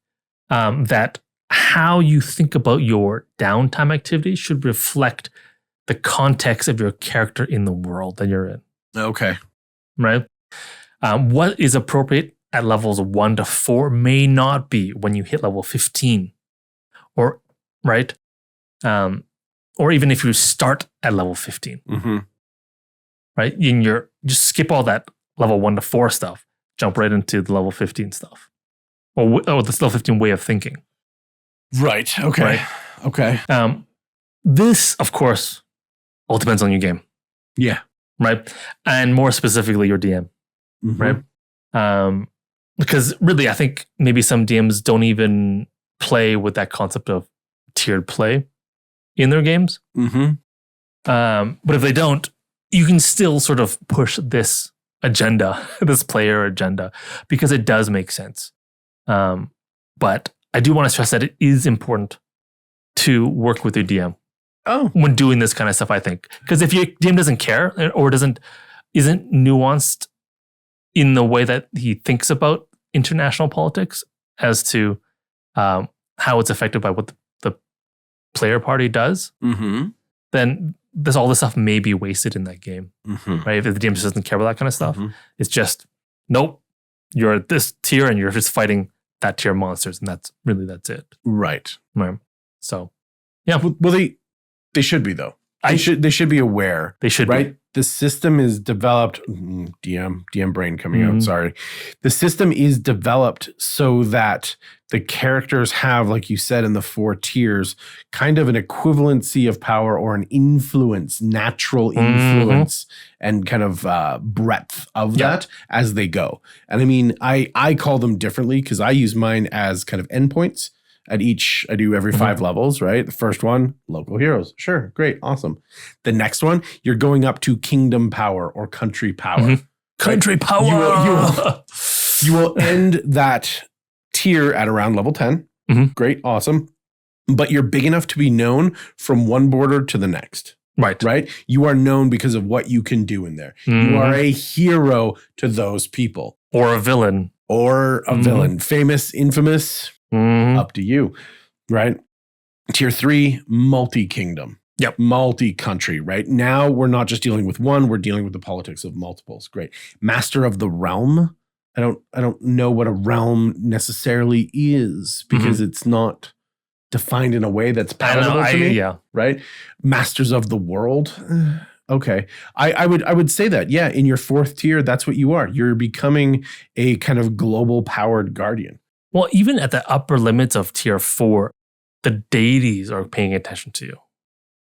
that how you think about your downtime activity should reflect the context of your character in the world that you're in. Okay. Right? What is appropriate at levels 1 to 4 may not be when you hit level 15. Or, right? Or even if you start at level 15. Mm-hmm. Right? Just skip all that level 1 to 4 stuff. Jump right into the level 15 stuff. Or this level 15 way of thinking. Right. Okay. Right? Okay. This, of course, all depends on your game. Yeah. Right? And more specifically, your DM. Mm-hmm. Right? Because really, I think maybe some DMs don't even play with that concept of tiered play in their games. Mm-hmm. But if they don't, you can still sort of push this agenda, this player agenda, because it does make sense. But I do want to stress that it is important to work with your DM when doing this kind of stuff, I think. Because if your DM doesn't care or isn't nuanced in the way that he thinks about international politics as to how it's affected by what the player party does, mm-hmm. then all this stuff may be wasted in that game, right? If the DM just doesn't care about that kind of stuff, it's just, nope, you're at this tier and you're just fighting that tier monsters, and that's it. Right. So, yeah. Well, they should be though. They should be aware. They should right? be. The system is developed. DM brain coming out. Sorry. The system is developed so that the characters have, like you said, in the 4 tiers, kind of an equivalency of power or an influence, natural influence, and kind of breadth of that as they go. And I mean, I call them differently because I use mine as kind of endpoints. At each, I do every 5 levels, right? The first one, local heroes. Sure, great, awesome. The next one, you're going up to kingdom power or country power. Country power! You will end that tier at around level 10. Great, awesome. But you're big enough to be known from one border to the next. Right? You are known because of what you can do in there. You are a hero to those people. Or a villain. Famous, infamous. Up to you, right? Tier 3, multi-kingdom. Yep. Multi-country, right? Now we're not just dealing with one, we're dealing with the politics of multiples. Great. Master of the realm. I don't know what a realm necessarily is because it's not defined in a way that's palatable to me. Yeah. Right? Masters of the world. Okay. I would say that, yeah, in your 4th tier, that's what you are. You're becoming a kind of global powered guardian. Well, even at the upper limits of tier 4, the deities are paying attention to you.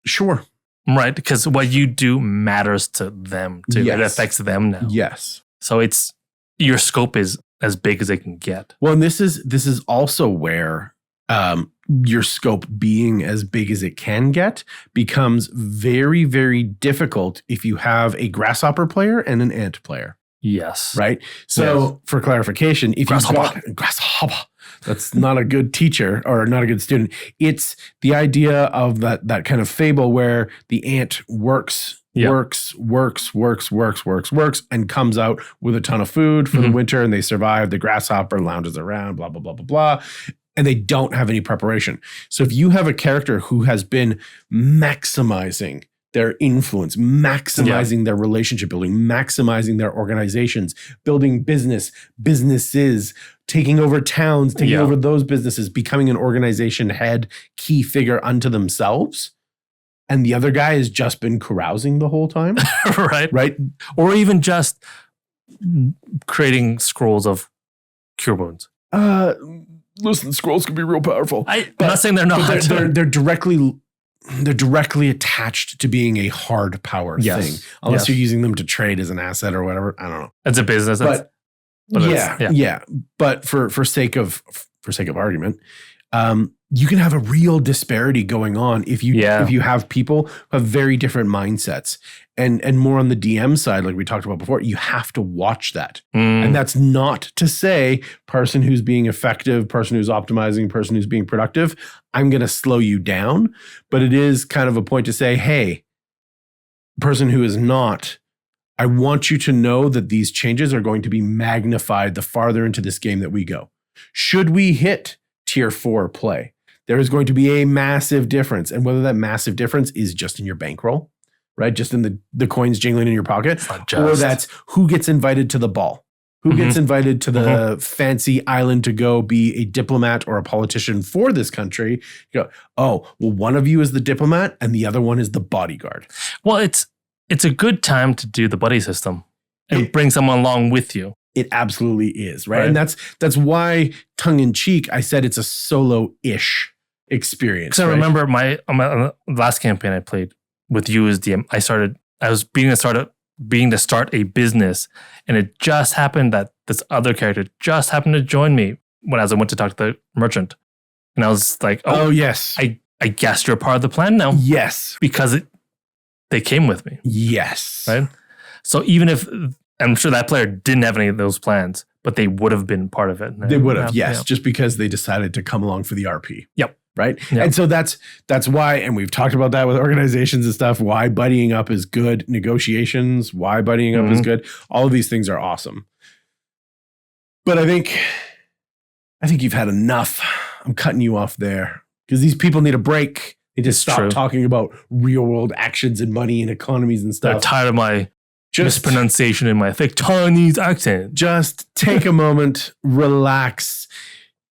Sure. Right? Because what you do matters to them too. Yes. It affects them now. Yes. So your scope is as big as it can get. Well, and this is also where your scope being as big as it can get becomes very, very difficult if you have a grasshopper player and an ant player. Yes. Right. So for clarification, if you've got grasshopper, that's not a good teacher or not a good student. It's the idea of that kind of fable where the ant works, and comes out with a ton of food for the winter, and they survive. The grasshopper lounges around, blah, blah, blah, blah, blah. And they don't have any preparation. So if you have a character who has been maximizing their influence, maximizing their relationship building, maximizing their organizations, building businesses, taking over towns, taking over those businesses, becoming an organization head, key figure unto themselves. And the other guy has just been carousing the whole time. Right. Or even just creating scrolls of cure wounds. Listen, scrolls can be real powerful. I'm not saying they're not. They're directly attached to being a hard power thing, unless you're using them to trade as an asset or whatever. I don't know. It's a business. But for sake of argument, you can have a real disparity going on if you have people who have very different mindsets. And more on the DM side, like we talked about before, you have to watch that. And that's not to say person who's being effective, person who's optimizing, person who's being productive, I'm going to slow you down. But it is kind of a point to say, hey, person who is not, I want you to know that these changes are going to be magnified the farther into this game that we go. Should we hit tier 4 play, there is going to be a massive difference. And whether that massive difference is just in your bankroll, right? Just in the coins jingling in your pocket, or that's who gets invited to the ball, who gets invited to the fancy island to go be a diplomat or a politician for this country. You go, oh, well, one of you is the diplomat and the other one is the bodyguard. Well, it's a good time to do the buddy system and bring someone along with you. It absolutely is, right? And that's why, tongue in cheek, I said it's a solo-ish experience. Because I remember my last campaign I played with you as DM, I was being to start a business, and it just happened that this other character just happened to join me when I went to talk to the merchant, and I was like, "Oh yes, I guess you're part of the plan now." Yes, because they came with me. Yes, right. So even if I'm sure that player didn't have any of those plans, but they would have been part of it. They would have, yes, just because they decided to come along for the RP. Yep. Right. Yep. And so that's why, and we've talked about that with organizations and stuff, why buddying up is good, negotiations, why buddying up is good. All of these things are awesome. But I think you've had enough. I'm cutting you off there because these people need a break. They just stop talking about real world actions and money and economies and stuff. They're tired of my mispronunciation in my thick Chinese accent. Just take a moment, relax,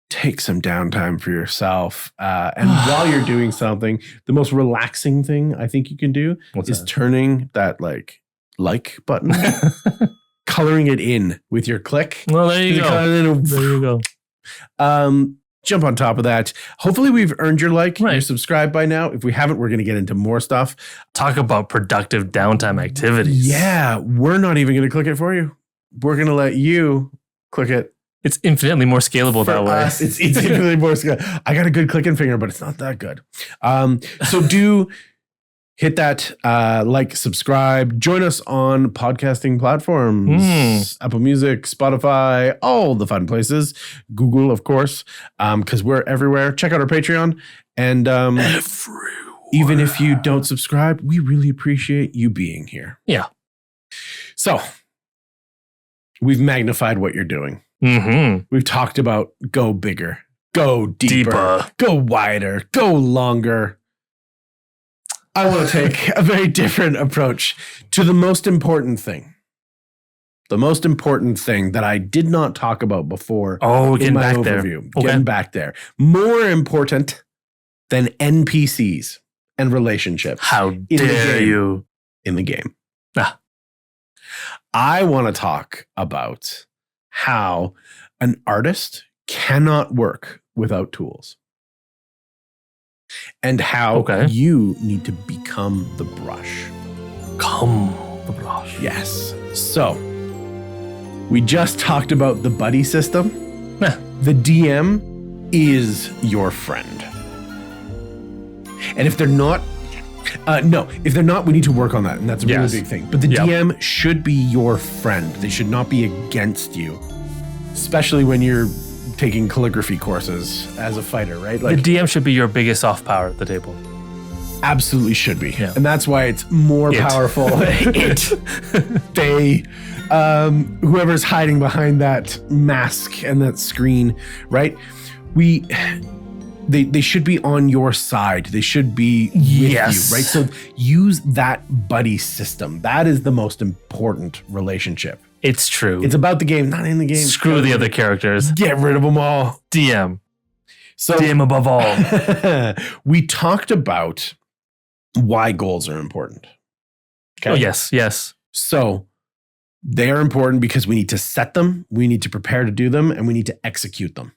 take some downtime for yourself. And while you're doing something, the most relaxing thing I think you can do is turning that like button, coloring it in with your click. Well, there you go. There you go. Jump on top of that. Hopefully we've earned your like. You're subscribed by now. If we haven't, we're going to get into more stuff. Talk about productive downtime activities. Yeah, we're not even going to click it for you. We're going to let you click it. It's infinitely more scalable that way. It's infinitely more scalable. I got a good clicking finger, but it's not that good. So do hit that like, subscribe, join us on podcasting platforms, Apple Music, Spotify, all the fun places. Google, of course, because we're everywhere. Check out our Patreon. And even if you don't subscribe, we really appreciate you being here. Yeah. So we've magnified what you're doing. We've talked about go bigger, go deeper, go wider, go longer. I want to take a very different approach to the most important thing. The most important thing that I did not talk about before in my overview. Getting back there. More important than NPCs and relationships. How dare you? In the game. I want to talk about how an artist cannot work without tools. And how you need to become the brush. Become the brush. Yes. So, we just talked about the buddy system. The DM is your friend. And if they're not, if they're not, we need to work on that. And that's a really big thing. But the DM should be your friend. They should not be against you. Especially when you're taking calligraphy courses as a fighter, right? Like, the DM should be your biggest soft power at the table. Absolutely should be. Yeah. And that's why it's more powerful. They, whoever's hiding behind that mask and that screen, right? They should be on your side. They should be with you, right? So use that buddy system. That is the most important relationship. It's true. It's about the game, not in the game. Screw the other characters. Get rid of them all. DM. So DM above all. We talked about why goals are important. Okay? Oh, yes. So they are important because we need to set them, we need to prepare to do them, and we need to execute them.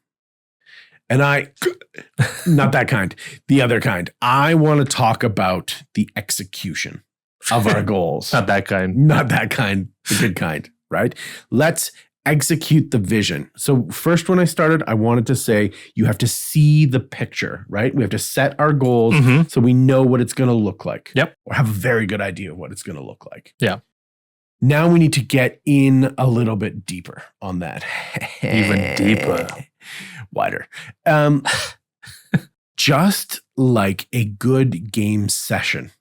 And not that kind, the other kind. I want to talk about the execution of our goals. Not that kind. Not that kind, the good kind. Right? Let's execute the vision. So first, when I started, I wanted to say you have to see the picture, right? We have to set our goals so we know what it's going to look like. Yep. Or have a very good idea of what it's going to look like. Yeah. Now we need to get in a little bit deeper on that. Even deeper. Wider. Just like a good game session,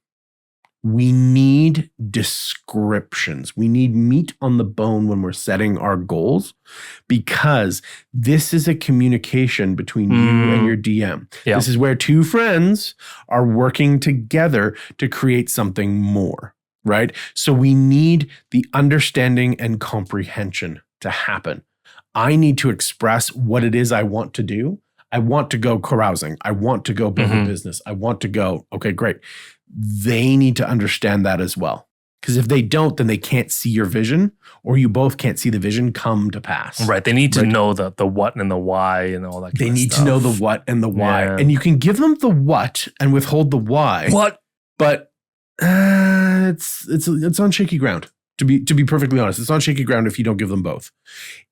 we need descriptions. We need meat on the bone when we're setting our goals, because this is a communication between you and your DM. Yep. This is where two friends are working together to create something more, right? So we need the understanding and comprehension to happen. I need to express what it is I want to do. I want to go carousing. I want to go build a business. I want to go, okay, great. They need to understand that as well. Because if they don't, then they can't see your vision, or you both can't see the vision come to pass. Right. They need to know the what and the why and all that kind of stuff. They need to know the what and the why. Yeah. And you can give them the what and withhold the why. What? But it's on shaky ground. To be perfectly honest, it's on shaky ground if you don't give them both.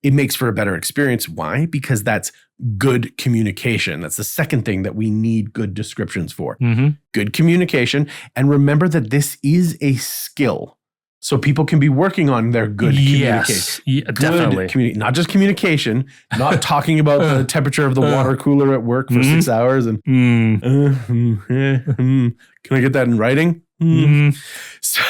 It makes for a better experience. Why? Because that's good communication. That's the second thing that we need good descriptions for. Good communication. And remember that this is a skill. So people can be working on their good communication. Yeah, definitely. Not just communication, not talking about the temperature of the water cooler at work for 6 hours. And can I get that in writing? So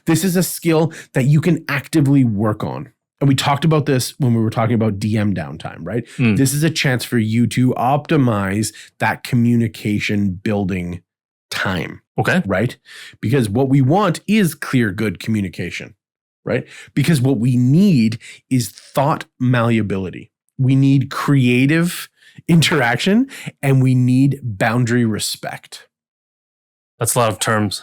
this is a skill that you can actively work on. And we talked about this when we were talking about DM downtime, right? This is a chance for you to optimize that communication building time. Okay. Right? Because what we want is clear, good communication, right? Because what we need is thought malleability. We need creative interaction, and we need boundary respect. That's a lot of terms.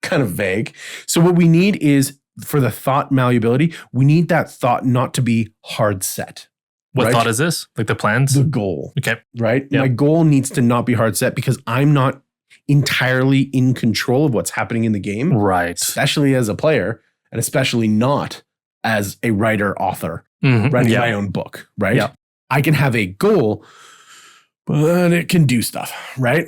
Kind of vague. So what we need is, for the thought malleability, we need that thought not to be hard set. What right? thought is this? Like the plans? The goal. Okay. Right? Yep. My goal needs to not be hard set because I'm not entirely in control of what's happening in the game. Right. Especially as a player, and especially not as a writer, author, writing my own book, right? Yep. I can have a goal, but it can do stuff, right?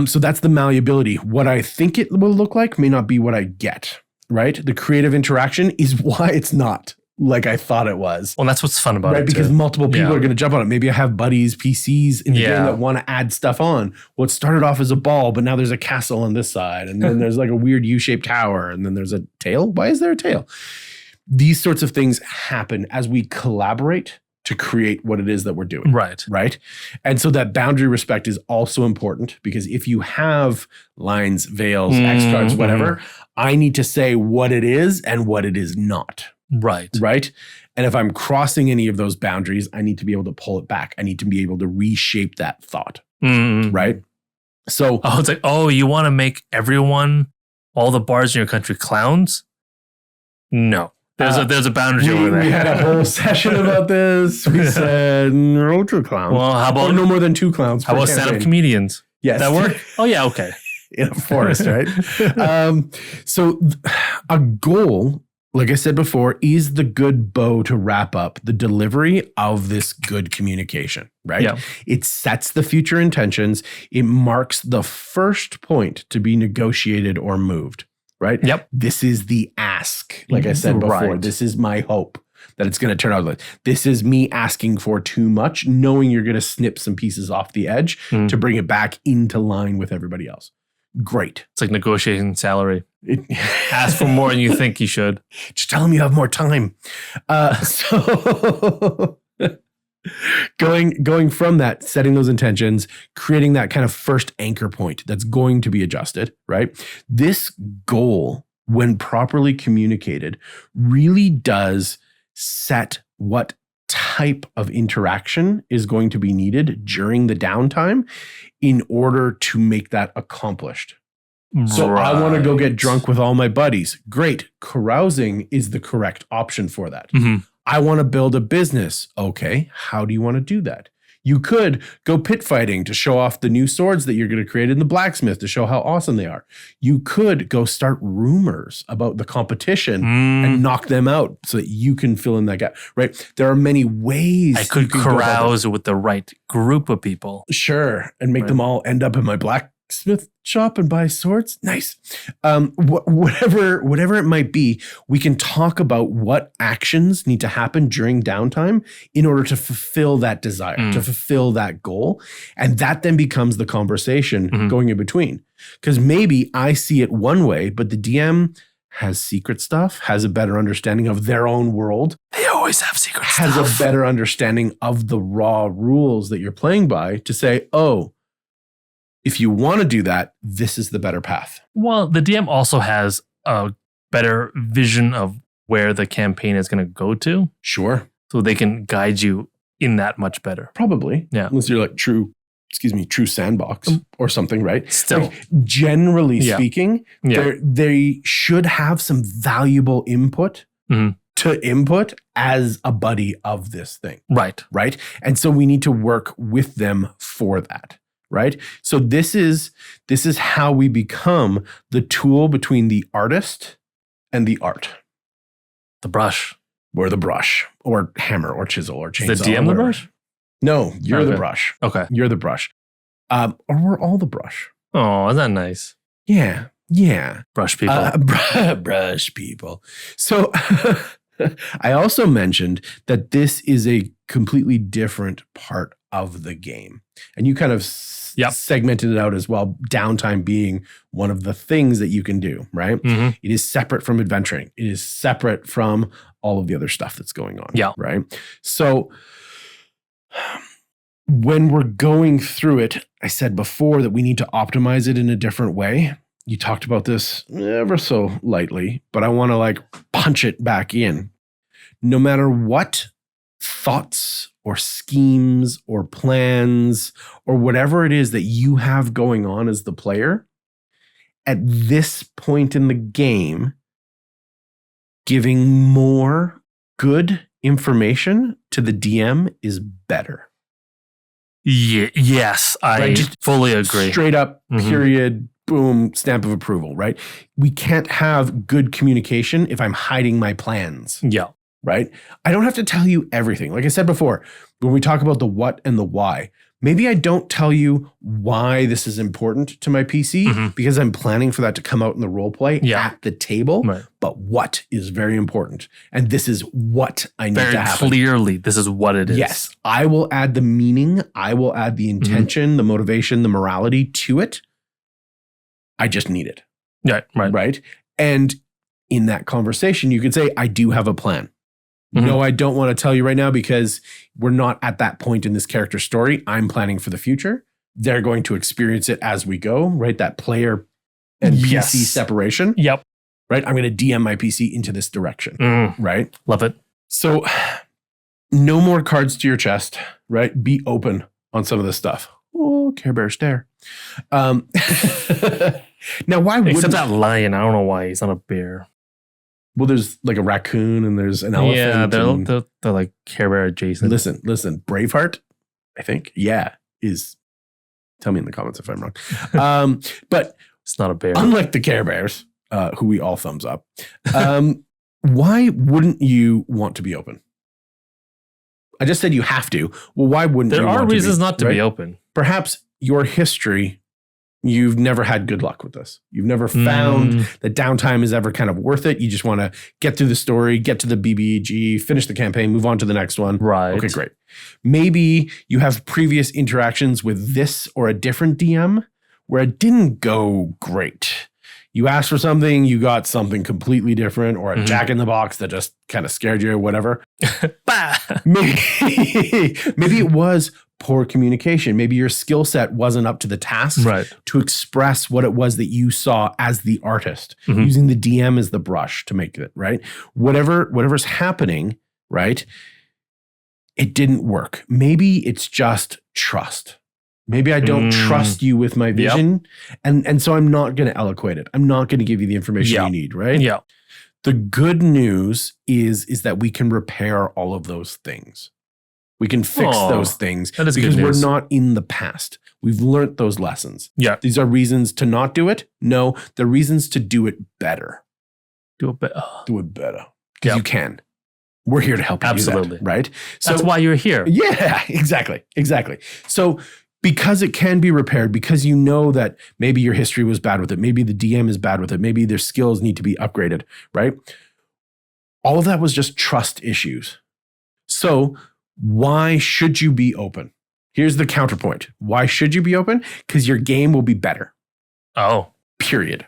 So that's the malleability. What I think it will look like may not be what I get, right? The creative interaction is why it's not like I thought it was. Well, that's what's fun about it. Because too. multiple people are going to jump on it. Maybe I have buddies, PCs in the game that want to add stuff on. Well, it started off as a ball, but now there's a castle on this side. And then there's like a weird U-shaped tower. And then there's a tail. Why is there a tail? These sorts of things happen as we collaborate to create what it is that we're doing. Right. Right. And so that boundary respect is also important, because if you have lines, veils, X cards, whatever, I need to say what it is and what it is not. Right. Right. And if I'm crossing any of those boundaries, I need to be able to pull it back. I need to be able to reshape that thought. Right. So it's like, you want to make everyone, all the bars in your country, clowns? No. There's a boundary over there. We had a whole session about this. We said ultra clowns. Well, how about no more than 2 clowns? How about stand-up comedians? Yes. That work? Oh yeah, okay. In a forest, right? So a goal, like I said before, is the good bow to wrap up the delivery of this good communication, right? Yeah. It sets the future intentions. It marks the first point to be negotiated or moved. Right? Yep. This is the ask. Like I said before, this is my hope that it's going to turn out like this. Is me asking for too much, knowing you're going to snip some pieces off the edge to bring it back into line with everybody else. Great. It's like negotiating salary. Ask for more than you think you should. Just tell them you have more time. So going from that, setting those intentions, creating that kind of first anchor point that's going to be adjusted, right? This goal, when properly communicated, really does set what type of interaction is going to be needed during the downtime in order to make that accomplished. So I want to go get drunk with all my buddies. Great. Carousing is the correct option for that. I want to build a business. Okay, how do you want to do that? You could go pit fighting to show off the new swords that you're going to create in the blacksmith to show how awesome they are. You could go start rumors about the competition and knock them out so that you can fill in that gap, right? There are many ways. I could carouse with the right group of people. Sure, and make them all end up in my blacksmith shop and buy swords. Nice. Whatever it might be, we can talk about what actions need to happen during downtime in order to fulfill that desire, to fulfill that goal. And that then becomes the conversation going in between. Because maybe I see it one way, but the DM has secret stuff, has a better understanding of their own world. They always have secret stuff. Has a better understanding of the raw rules that you're playing by to say, oh, if you want to do that, this is the better path. Well, the DM also has a better vision of where the campaign is going to go to. Sure. So they can guide you in that much better. Probably. Yeah. Unless you're like true sandbox or something, right? Still. Like, generally speaking, they should have some valuable input to input as a buddy of this thing. Right. Right. And so we need to work with them for that. Right. So this is how we become the tool between the artist and the art. The brush. Or the brush. Or hammer or chisel or chainsaw. Is the DM the brush? No, you're the brush. Okay. You're the brush. Or we're all the brush. Oh, isn't that nice? Yeah. Yeah. Brush people. Brush people. So I also mentioned that this is a completely different part of the game. And you kind of segmented it out as well, downtime being one of the things that you can do, right? It is separate from adventuring. It is separate from all of the other stuff that's going on, right? So when we're going through it, I said before that we need to optimize it in a different way. You talked about this ever so lightly, but I want to like punch it back in. No matter what thoughts or schemes or plans or whatever it is that you have going on as the player, at this point in the game, giving more good information to the DM is better. Yes, I fully agree. Straight up, period, boom, stamp of approval, right? We can't have good communication if I'm hiding my plans. Right? I don't have to tell you everything. Like I said before, when we talk about the what and the why, maybe I don't tell you why this is important to my PC because I'm planning for that to come out in the role play at the table. But what is very important. And this is what I need to happen. Very clearly, this is what it is. Yes. I will add the meaning. I will add the intention, the motivation, the morality to it. I just need it. Right? And in that conversation, you could say, I do have a plan. No, I don't want to tell you right now because we're not at that point in this character story. I'm planning for the future. They're going to experience it as we go, right? That player and PC separation. Right? I'm going to DM my PC into this direction, right? Love it. So no more cards to your chest, right? Be open on some of this stuff. Oh, Care Bear stare. Now, why would Except that lion. I don't know why he's not a bear. Well, there's like a raccoon and there's an elephant. Yeah, they're like Care Bear adjacent. Listen. Braveheart, I think, is. Tell me in the comments if I'm wrong. But it's not a bear. Unlike the Care Bears, who we all thumbs up, why wouldn't you want to be open? I just said you have to. Well, why wouldn't you want to be? There are reasons not to be open. Perhaps your history, you've never had good luck with this. You've never found that downtime is ever kind of worth it. You just want to get through the story, get to the BBG, finish the campaign, move on to the next one. Right. Okay, great. Maybe you have previous interactions with this or a different DM where it didn't go great. You asked for something, you got something completely different, or a jack in the box that just kind of scared you or whatever. Maybe it was poor communication. Maybe your skill set wasn't up to the task to express what it was that you saw as the artist, using the DM as the brush to make it, right? Whatever's happening, right? It didn't work. Maybe it's just trust. Maybe I don't trust you with my vision. And so I'm not going to eloquate it. I'm not going to give you the information you need, right? The good news is that we can repair all of those things. We can fix those things because we're not in the past. We've learned those lessons. These are reasons to not do it. No, they're reasons to do it better. Do it better. Because you can. We're here to help you do that, right? So that's why you're here. Yeah, exactly. So because it can be repaired, because you know that maybe your history was bad with it, maybe the DM is bad with it, maybe their skills need to be upgraded, right? All of that was just trust issues. So why should you be open? Here's the counterpoint. Why should you be open? Because your game will be better. Period.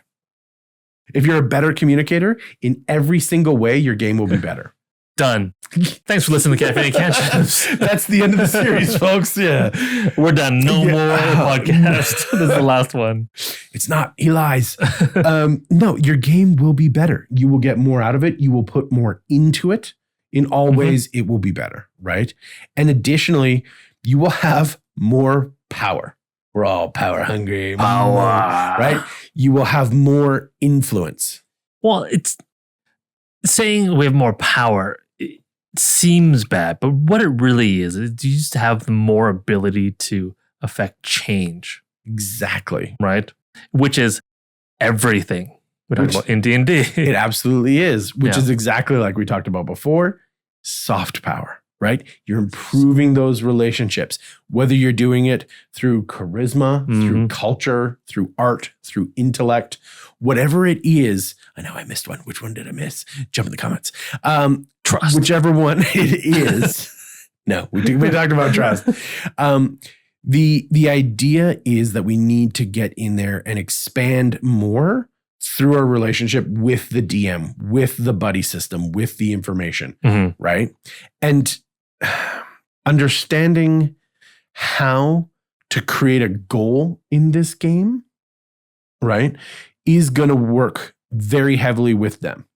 If you're a better communicator, in every single way, your game will be better. Done. Thanks for listening to Caffeine&Cantrips. That's the end of the series, folks. Yeah. We're done. No more podcast. This is the last one. It's not. He lies. No, your game will be better. You will get more out of it. You will put more into it. In all ways, it will be better, right? And additionally, you will have more power. We're all power hungry. Right? You will have more influence. Well, it's saying we have more power. It seems bad, but what it really is you just have more ability to affect change. Exactly. Right? Which is everything we talked about in D&D. It absolutely is, which is exactly like we talked about before. Soft power, right? You're improving those relationships, whether you're doing it through charisma, through culture, through art, through intellect, whatever it is. I know I missed one. Which one did I miss? Jump in the comments. Trust. Whichever one it is, No, we talked about trust. The idea is that we need to get in there and expand more through our relationship with the DM, with the buddy system, with the information, right? And understanding how to create a goal in this game, right, is going to work very heavily with them,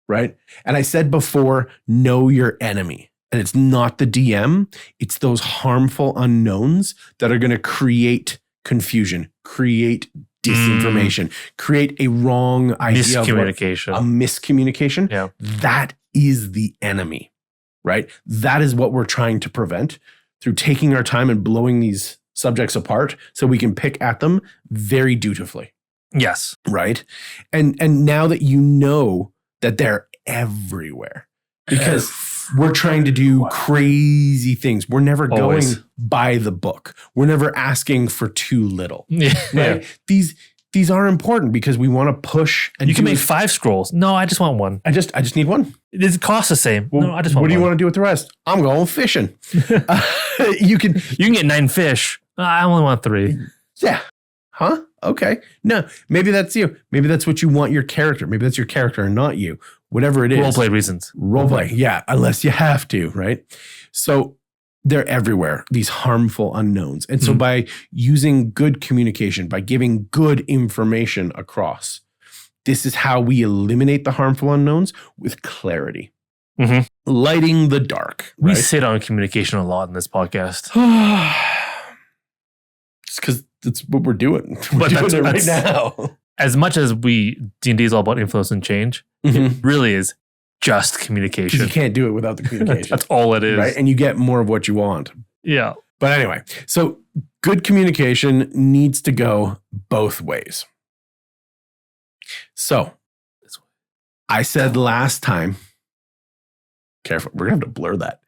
right? And I said before, know your enemy. And it's not the DM, it's those harmful unknowns that are going to create confusion, create disinformation, create a wrong idea miscommunication. A miscommunication. Yeah. That is the enemy, right? That is what we're trying to prevent through taking our time and blowing these subjects apart so we can pick at them very dutifully. Yes. Right? And now that you know that they're everywhere, because we're trying to do crazy things. We're never going by the book. We're never asking for too little. Right? These are important because we want to push. And you can make 5 scrolls. No, I just want 1. I just need 1. It costs the same. Well, no, I just want 1. What do you want to do with the rest? I'm going fishing. You can get 9 fish. I only want 3. Yeah. Huh? Okay. No, maybe that's you. Maybe that's what you want your character. Maybe that's your character and not you. Whatever it is. Roleplay reasons. Roleplay. Yeah. Unless you have to, right? So they're everywhere, these harmful unknowns. And so by using good communication, by giving good information across, this is how we eliminate the harmful unknowns with clarity. Lighting the dark. We sit on communication a lot in this podcast. It's because that's what we're doing. We're doing it right now. As much as D&D is all about influence and change, it really is just communication. You can't do it without the communication. That's all it is. Right? And you get more of what you want. Yeah. But anyway, so good communication needs to go both ways. So I said last time, careful, we're going to have to blur that.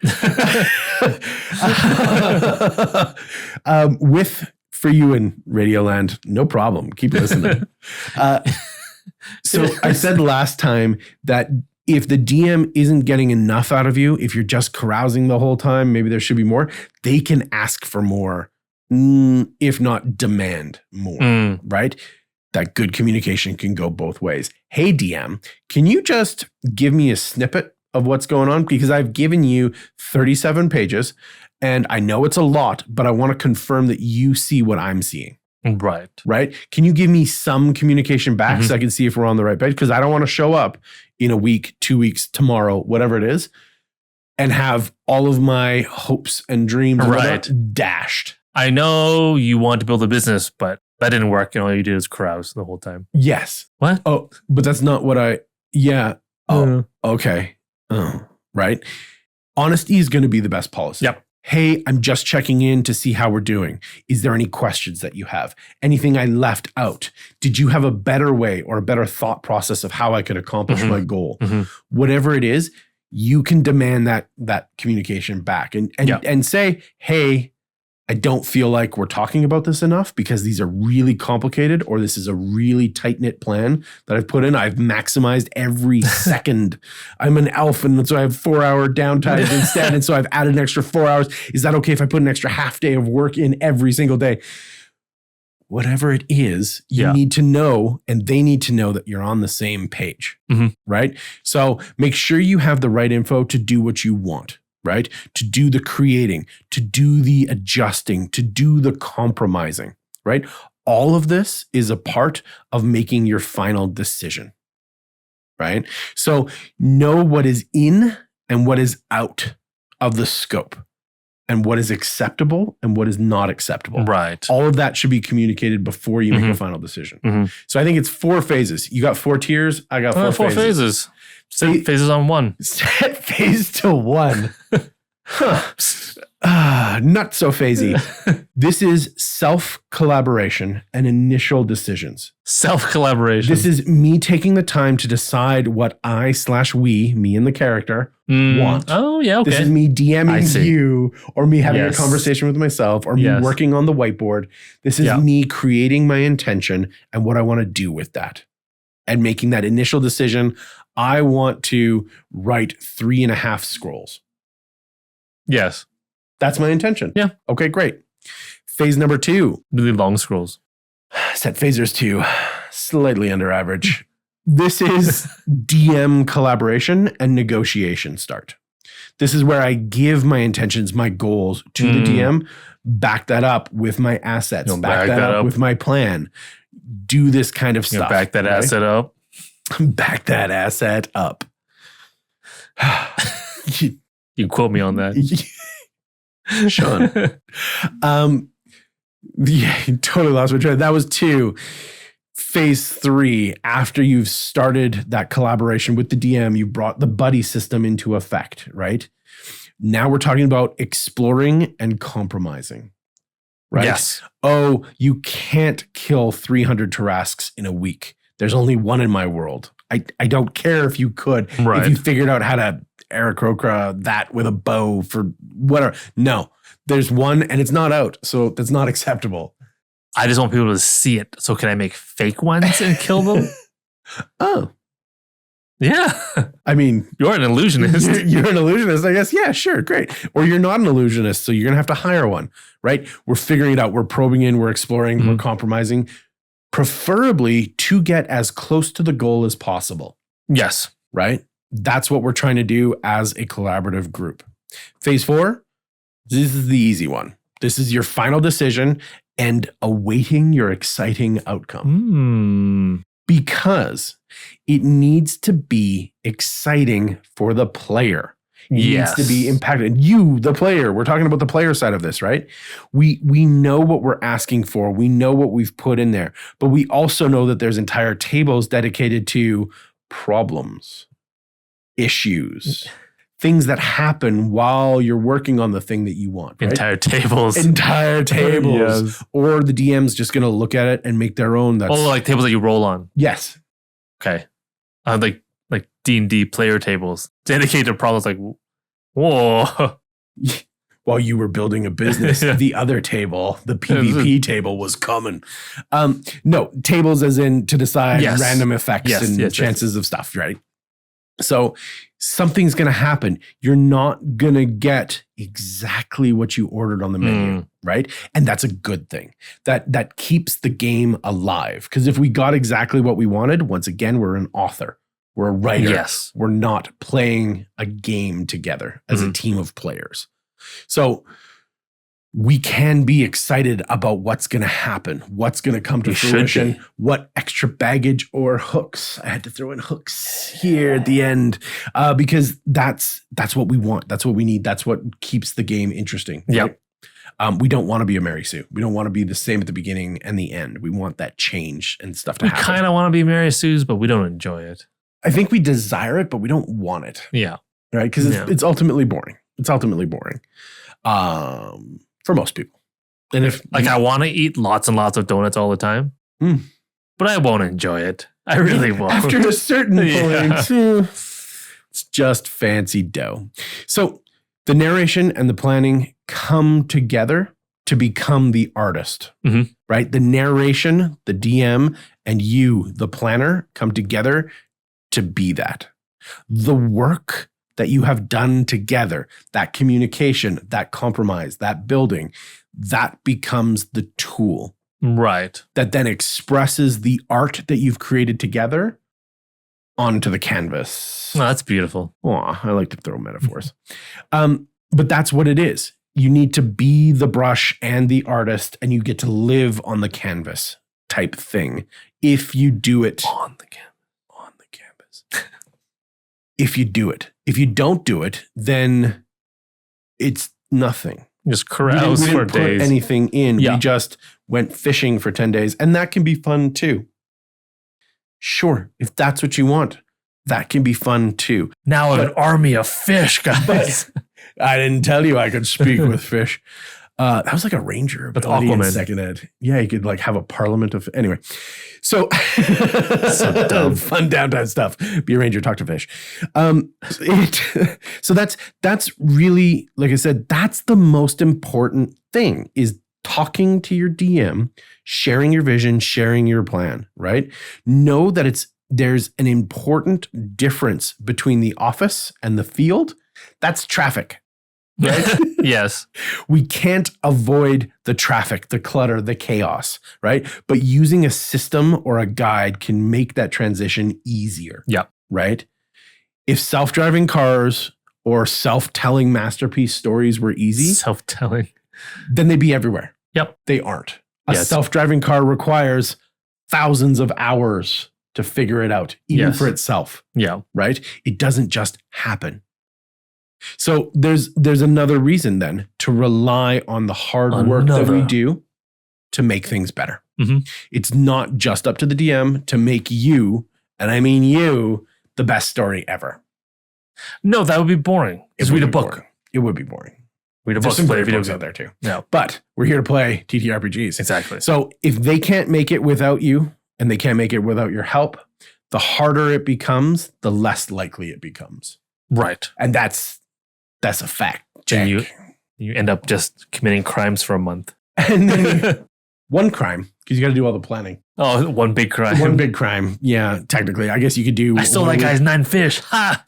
For you in Radioland, no problem. Keep listening. So I said last time that if the DM isn't getting enough out of you, if you're just carousing the whole time, maybe there should be more. They can ask for more, if not demand more, right? That good communication can go both ways. Hey, DM, can you just give me a snippet of what's going on? Because I've given you 37 pages. And I know it's a lot, but I want to confirm that you see what I'm seeing. Right. Right? Can you give me some communication back so I can see if we're on the right page? Because I don't want to show up in a week, 2 weeks, tomorrow, whatever it is, and have all of my hopes and dreams dashed. I know you want to build a business, but that didn't work. And all you did is carouse the whole time. Yes. What? Oh, but that's not what Oh, okay. Oh, right. Honesty is going to be the best policy. Yep. Hey, I'm just checking in to see how we're doing. Is there any questions that you have? Anything I left out? Did you have a better way or a better thought process of how I could accomplish my goal? Whatever it is, you can demand that communication back and say, hey, I don't feel like we're talking about this enough because these are really complicated, or this is a really tight-knit plan that I've put in. I've maximized every second. I'm an elf, and so I have 4-hour downtime instead, and so I've added an extra 4 hours. Is that okay if I put an extra half day of work in every single day? Whatever it is, you need to know, and they need to know that you're on the same page, right? So make sure you have the right info to do what you want. Right? To do the creating, to do the adjusting, to do the compromising, right? All of this is a part of making your final decision, right? So know what is in and what is out of the scope, and what is acceptable and what is not acceptable. Right. All of that should be communicated before you make a final decision. So I think it's 4 phases. You got 4 tiers. I got 4 phases. Set phases on 1. Set phase to 1. Not so phasey. This is self-collaboration and initial decisions. Self-collaboration. This is me taking the time to decide what we, me and the character, want. Oh, yeah, okay. This is me DMing you, or me having a conversation with myself, or me working on the whiteboard. This is me creating my intention and what I want to do with that, and making that initial decision. I want to write 3.5 scrolls. Yes. That's my intention. Yeah. Okay, great. Phase number 2. Really long scrolls. Set phasers 2, slightly under average. This is DM collaboration and negotiation start. This is where I give my intentions, my goals to the DM, back that up with my assets, back that up with my plan. Do this kind of stuff. Back that asset up. Back that asset up. You quote me on that. Sean. Yeah, totally lost my train. That was 2. Phase 3, after you've started that collaboration with the DM, you brought the buddy system into effect, right? Now we're talking about exploring and compromising, right? Yes. Oh, you can't kill 300 Tarrasques in a week. There's only one in my world. I don't care if you could, right. if you figured out how to Aarakocra that with a bow for whatever. No, there's one and it's not out. So that's not acceptable. I just want people to see it. So can I make fake ones and kill them? Oh. Yeah. I mean, you're an illusionist. You're an illusionist, I guess. Yeah, sure. Great. Or you're not an illusionist. So you're going to have to hire one, right? We're figuring it out. We're probing in, we're exploring, we're compromising, preferably to get as close to the goal as possible. Yes. Right? That's what we're trying to do as a collaborative group. Phase 4, this is the easy one. This is your final decision and awaiting your exciting outcome. Because it needs to be exciting for the player. It needs to be impacted. You, the player, we're talking about the player side of this, right? We know what we're asking for. We know what we've put in there. But we also know that there's entire tables dedicated to problems, issues, things that happen while you're working on the thing that you want. Right? Entire tables. Yes. Or the DM's just going to look at it and make their own. That's like tables that you roll on. Yes. Okay. Like D&D player tables. Dedicated to problems like, whoa. While you were building a business, the other table, the PvP table was coming. No, tables as in to decide random effects and chances of stuff, right? So something's going to happen. You're not going to get exactly what you ordered on the menu, right? And that's a good thing. That keeps the game alive. Because if we got exactly what we wanted, once again, we're an author. We're a writer. Yes. We're not playing a game together as a team of players. So we can be excited about what's going to happen, what's going to come to fruition, what extra baggage or hooks. I had to throw in hooks here at the end because that's what we want. That's what we need. That's what keeps the game interesting. Right? We don't want to be a Mary Sue. We don't want to be the same at the beginning and the end. We want that change and stuff to happen. We kind of want to be Mary Sue's, but we don't enjoy it. I think we desire it, but we don't want it. Yeah. Right? Because it's ultimately boring. It's ultimately boring. For most people. And if I want to eat lots and lots of donuts all the time, but I won't enjoy it. I really won't. After a certain point, it's just fancy dough. So the narration and the planning come together to become the artist, right? The narration, the DM, and you, the planner, come together to be that. The work that you have done together, that communication, that compromise, that building, that becomes the tool. Right. That then expresses the art that you've created together onto the canvas. Oh, that's beautiful. Oh, I like to throw metaphors. But that's what it is. You need to be the brush and the artist, and you get to live on the canvas type thing. If you do it on the canvas. If you do it. If you don't do it, then it's nothing. Just carouse for days. We didn't put anything in. We just went fishing for 10 days. And that can be fun too. Sure, if that's what you want, that can be fun too. Now an army of fish, guys. I didn't tell you I could speak with fish. That was like a ranger. But Aquaman. In second ed. Yeah, you could like have a parliament of... Anyway. So dumb. Fun downtime stuff. Be a ranger, talk to fish. So that's really, like I said, that's the most important thing is talking to your DM, sharing your vision, sharing your plan, right? Know that there's an important difference between the office and the field. That's traffic. right? Yes. We can't avoid the traffic, the clutter, the chaos, right? But using a system or a guide can make that transition easier. Yeah. Right? If self-driving cars or self-telling masterpiece stories were easy, Self-telling. then they'd be everywhere. Yep. They aren't. A self-driving car requires thousands of hours to figure it out, even for itself. Yeah. Right? It doesn't just happen. So there's another reason then to rely on the hard work that we do to make things better. Mm-hmm. It's not just up to the DM to make you, and I mean you, the best story ever. No, that would be boring. Just read a book. Boring. It would be boring. Read a book. There's some play great video books game out there too. Yeah. But we're here to play TTRPGs. Exactly. So if they can't make it without you and they can't make it without your help, the harder it becomes, the less likely it becomes. Right. And that's a fact, Jack. And you end up just committing crimes for a month. And then one crime, because you got to do all the planning. Oh, one big crime. One big crime. Yeah, technically. I guess you could do. I stole that guy's 9 fish. Ha!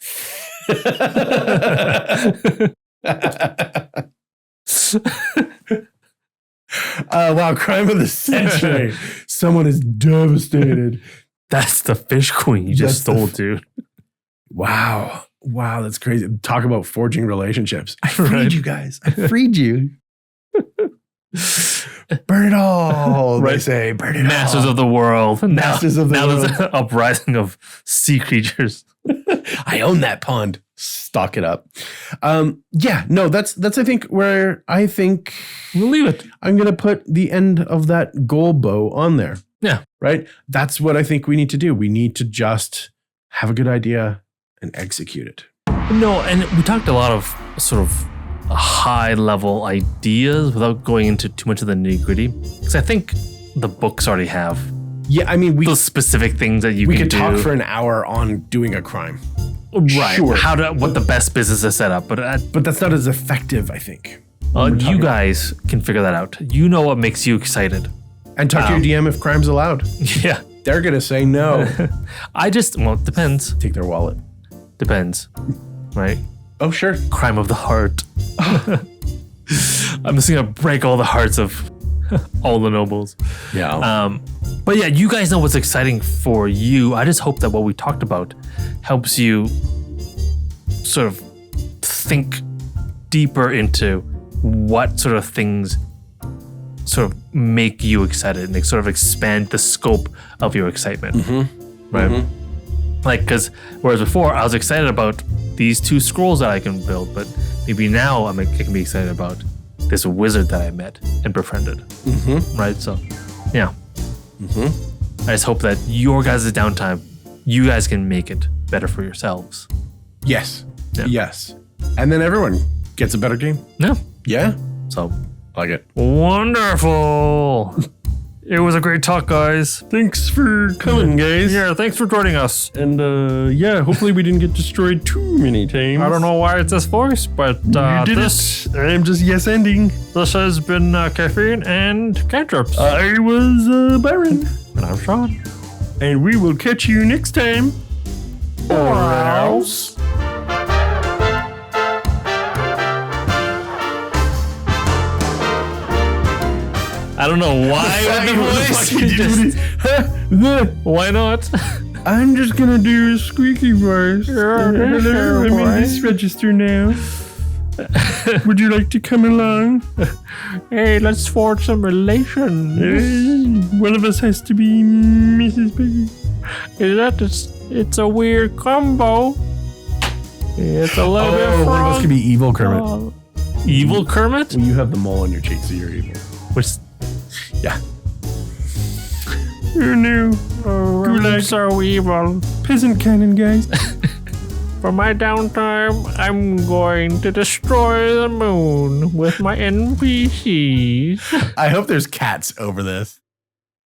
Wow, crime of the century. Someone is devastated. That's the fish queen you just stole, dude. Wow, that's crazy. Talk about forging relationships. I freed you guys. I freed you. Burn it all, they say. Burn it Masters all. of the world. Masters of the world. Now there's an uprising of sea creatures. I own that pond. Stock it up. That's I think where I think we'll leave it. I'm gonna put the end of that goal bow on there. Yeah. Right? That's what I think we need to do. We need to just have a good idea and execute it. No, and we talked a lot of sort of high level ideas without going into too much of the nitty gritty. Because I think the books already have. Yeah, I mean, those specific things that we could talk for an hour on doing a crime. Right. Sure. What the best business is set up. But that's not as effective, I think. You guys can figure that out. You know what makes you excited. And talk to your DM if crime's allowed. Yeah. They're going to say no. It depends. Take their wallet. Depends. Right? Oh, sure. Crime of the heart. I'm just going to break all the hearts of all the nobles. Yeah. But yeah, you guys know what's exciting for you. I just hope that what we talked about helps you sort of think deeper into what sort of things sort of make you excited and sort of expand the scope of your excitement. Mm-hmm. Right? Mm-hmm. Like, because whereas before I was excited about these 2 scrolls that I can build, but maybe now I can be excited about this wizard that I met and befriended. Mm-hmm. Right? So, yeah. Mm-hmm. I just hope that your guys' downtime, you guys can make it better for yourselves. Yes. Yeah. Yes. And then everyone gets a better game. Yeah. Yeah. So, like it. Wonderful. It was a great talk, guys. Thanks for coming, guys. Yeah, thanks for joining us. And hopefully we didn't get destroyed too many times. I don't know why it's this voice, but you did it. I'm just yes-ending. This has been Caffeine and Cantrips. I was Byron. And I'm Sean. And we will catch you next time. Or else. I don't know why the voice. Why not? I'm just gonna do a squeaky voice. Hello, I'm in this register now. Would you like to come along? Hey, let's forge some relations. One of us has to be Mrs. Piggy. It's a weird combo. It's a little bit one of us could be evil Kermit. Evil Kermit? Well, you have the mole on your cheek, so you're evil. Yeah. Oh no. Oh, I'm so evil. Peasant cannon, guys. For my downtime, I'm going to destroy the moon with my NPCs. I hope there's cats over this.